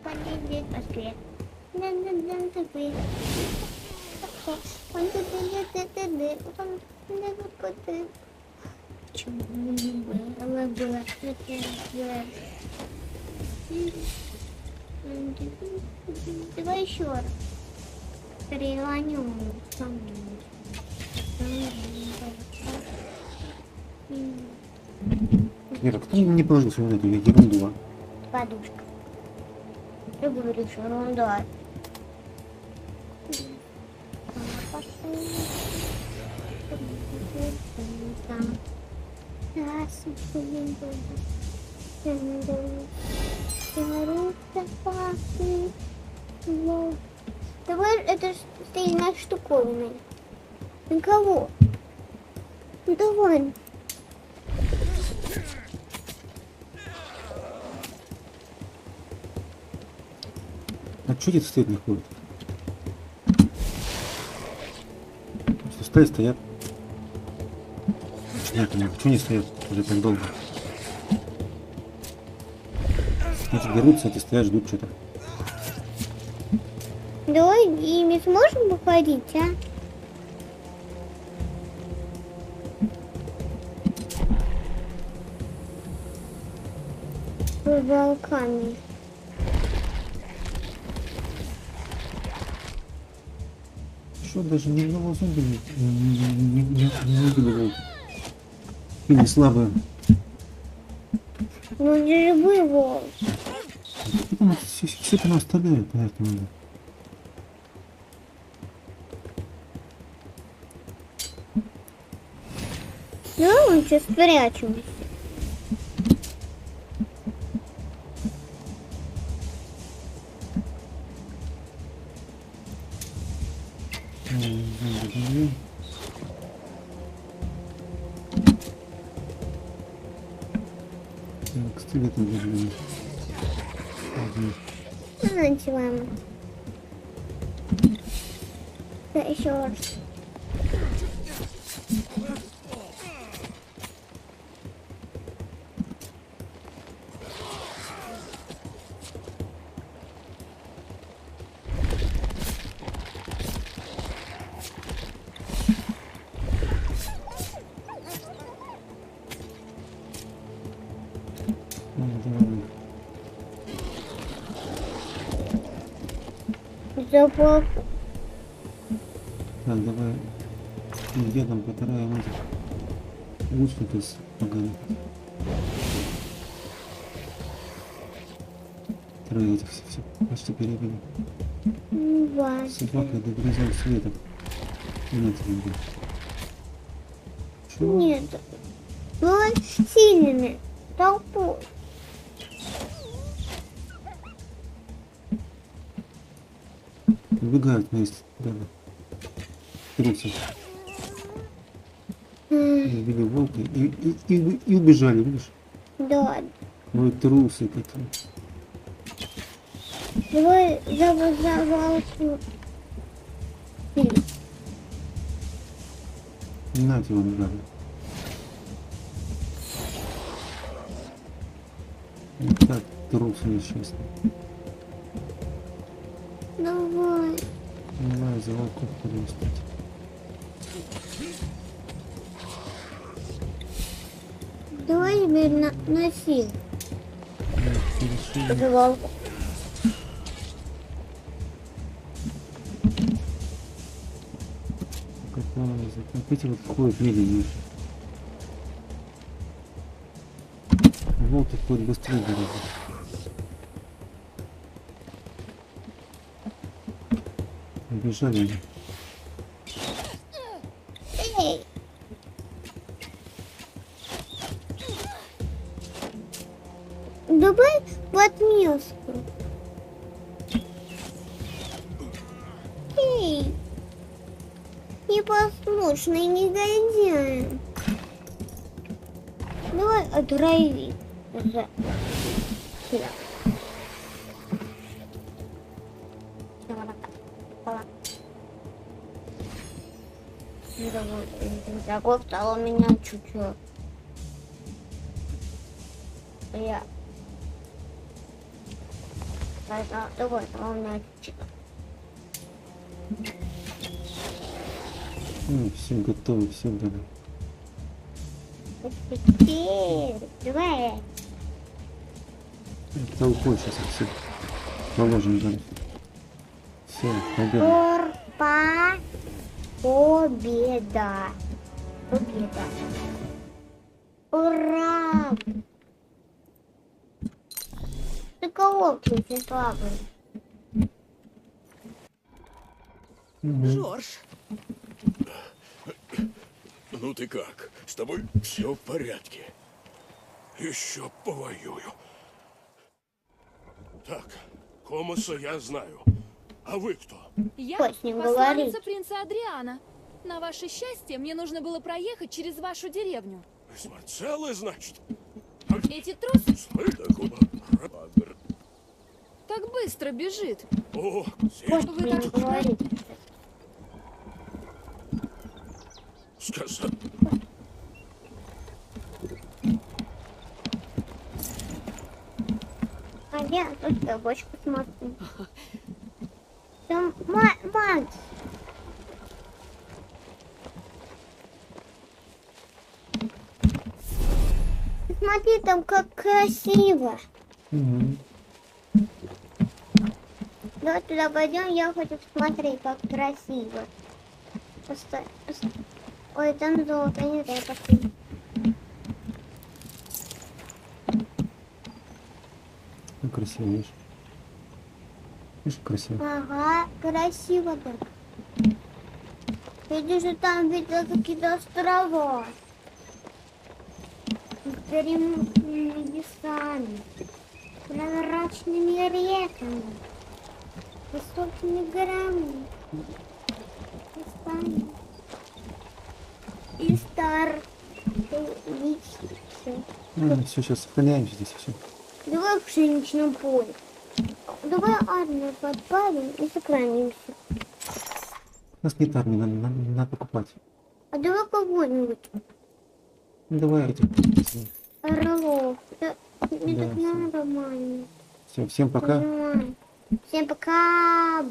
T: подъедет быстрее. Да-да-да, такой. Он да-да-да-да-да. Он да-да-да-да. Чему было? Давай еще раз. Перезвоню.
G: Вера, кто не положил вот эту ерунду, а?
T: Подушка. Ты говоришь, ерунда. Давай это стильная штуковина. На кого? Ну давай.
G: А что здесь стоит не ходит? Что стоят? Нет, почему не стоят уже так долго? Эти берутся, эти стоят, ждут что-то.
T: Давай ими сможем походить, а? С волками.
G: Что, даже ни одного зомби не убили. Или слабые.
T: Ну не живой волк.
G: Все это нам оставляют, поэтому.
T: Ну, мы сейчас спрячемся.
G: Кстати, это будет.
T: Знаете, мама. Да, еще раз. Запах.
G: Так, давай где там потираем эти лучники с ногами. Трое этих все почти перебили. Собака догрызал светом. Нет,
T: нет. Ну, сильными. Толпой.
G: Убегают вместе. Да. Трутся. Убили волка и убежали, видишь?
T: Да.
G: Ой, трусы какие.
T: Давай за волку.
G: Нате его не надо. Вот так, трусы несчастные.
T: Давай.
G: Давай за волков подвестить.
T: Давай теперь носи. За волку.
G: Как эти вот ходят медленнее. Волки ходят быстрее гораздо. Убежали они.
T: Эй! Давай в отместку. Эй! Непослушный негодяй. Давай отрави. Сюда. Такой стало у меня чуть-чуть. Я. сказал. Вот, он мячик.
G: Все готово, все готово.
T: Теперь, давай.
G: Толпой сейчас все положим дальше. Все, победа.
T: Победа. Победа. Ура! Ты кого ты слабый?
W: Жорж. Ну ты как? С тобой все в порядке? Еще повоюю. Так, Комоса я знаю. А вы кто?
P: Я
T: Пусть не
P: посланница
T: говорит.
P: принца Адриана. На ваше счастье, мне нужно было проехать через вашу деревню.
W: Из Марцеллы, значит?
P: Эти трусы
W: Такого.
P: так быстро бежит.
W: О,
T: Пусть не говорит.
W: сказал.
T: А я тут бочку смотрю. Там Макс. Смотри, там как красиво. Давай туда пойдем, я хочу посмотреть, как красиво. Ой, там золото, не дай пошли.
G: Ну, красиво, видишь? Видишь, красиво.
T: Ага, красиво так. Видишь, что там видно какие-то острова. С гремучими небесами, прозрачными реками, высокими горами, лесами и стар.
G: Все, сейчас сохраняем здесь все.
T: Давай в пшеничном поле. Давай армию подпалим и сохранимся.
G: У нас нет армии, надо покупать.
T: А давай кого-нибудь.
G: Давай этих.
T: Орлов. Мне
G: Да,
T: так надо, маме.
G: Все, всем пока.
T: Всем пока.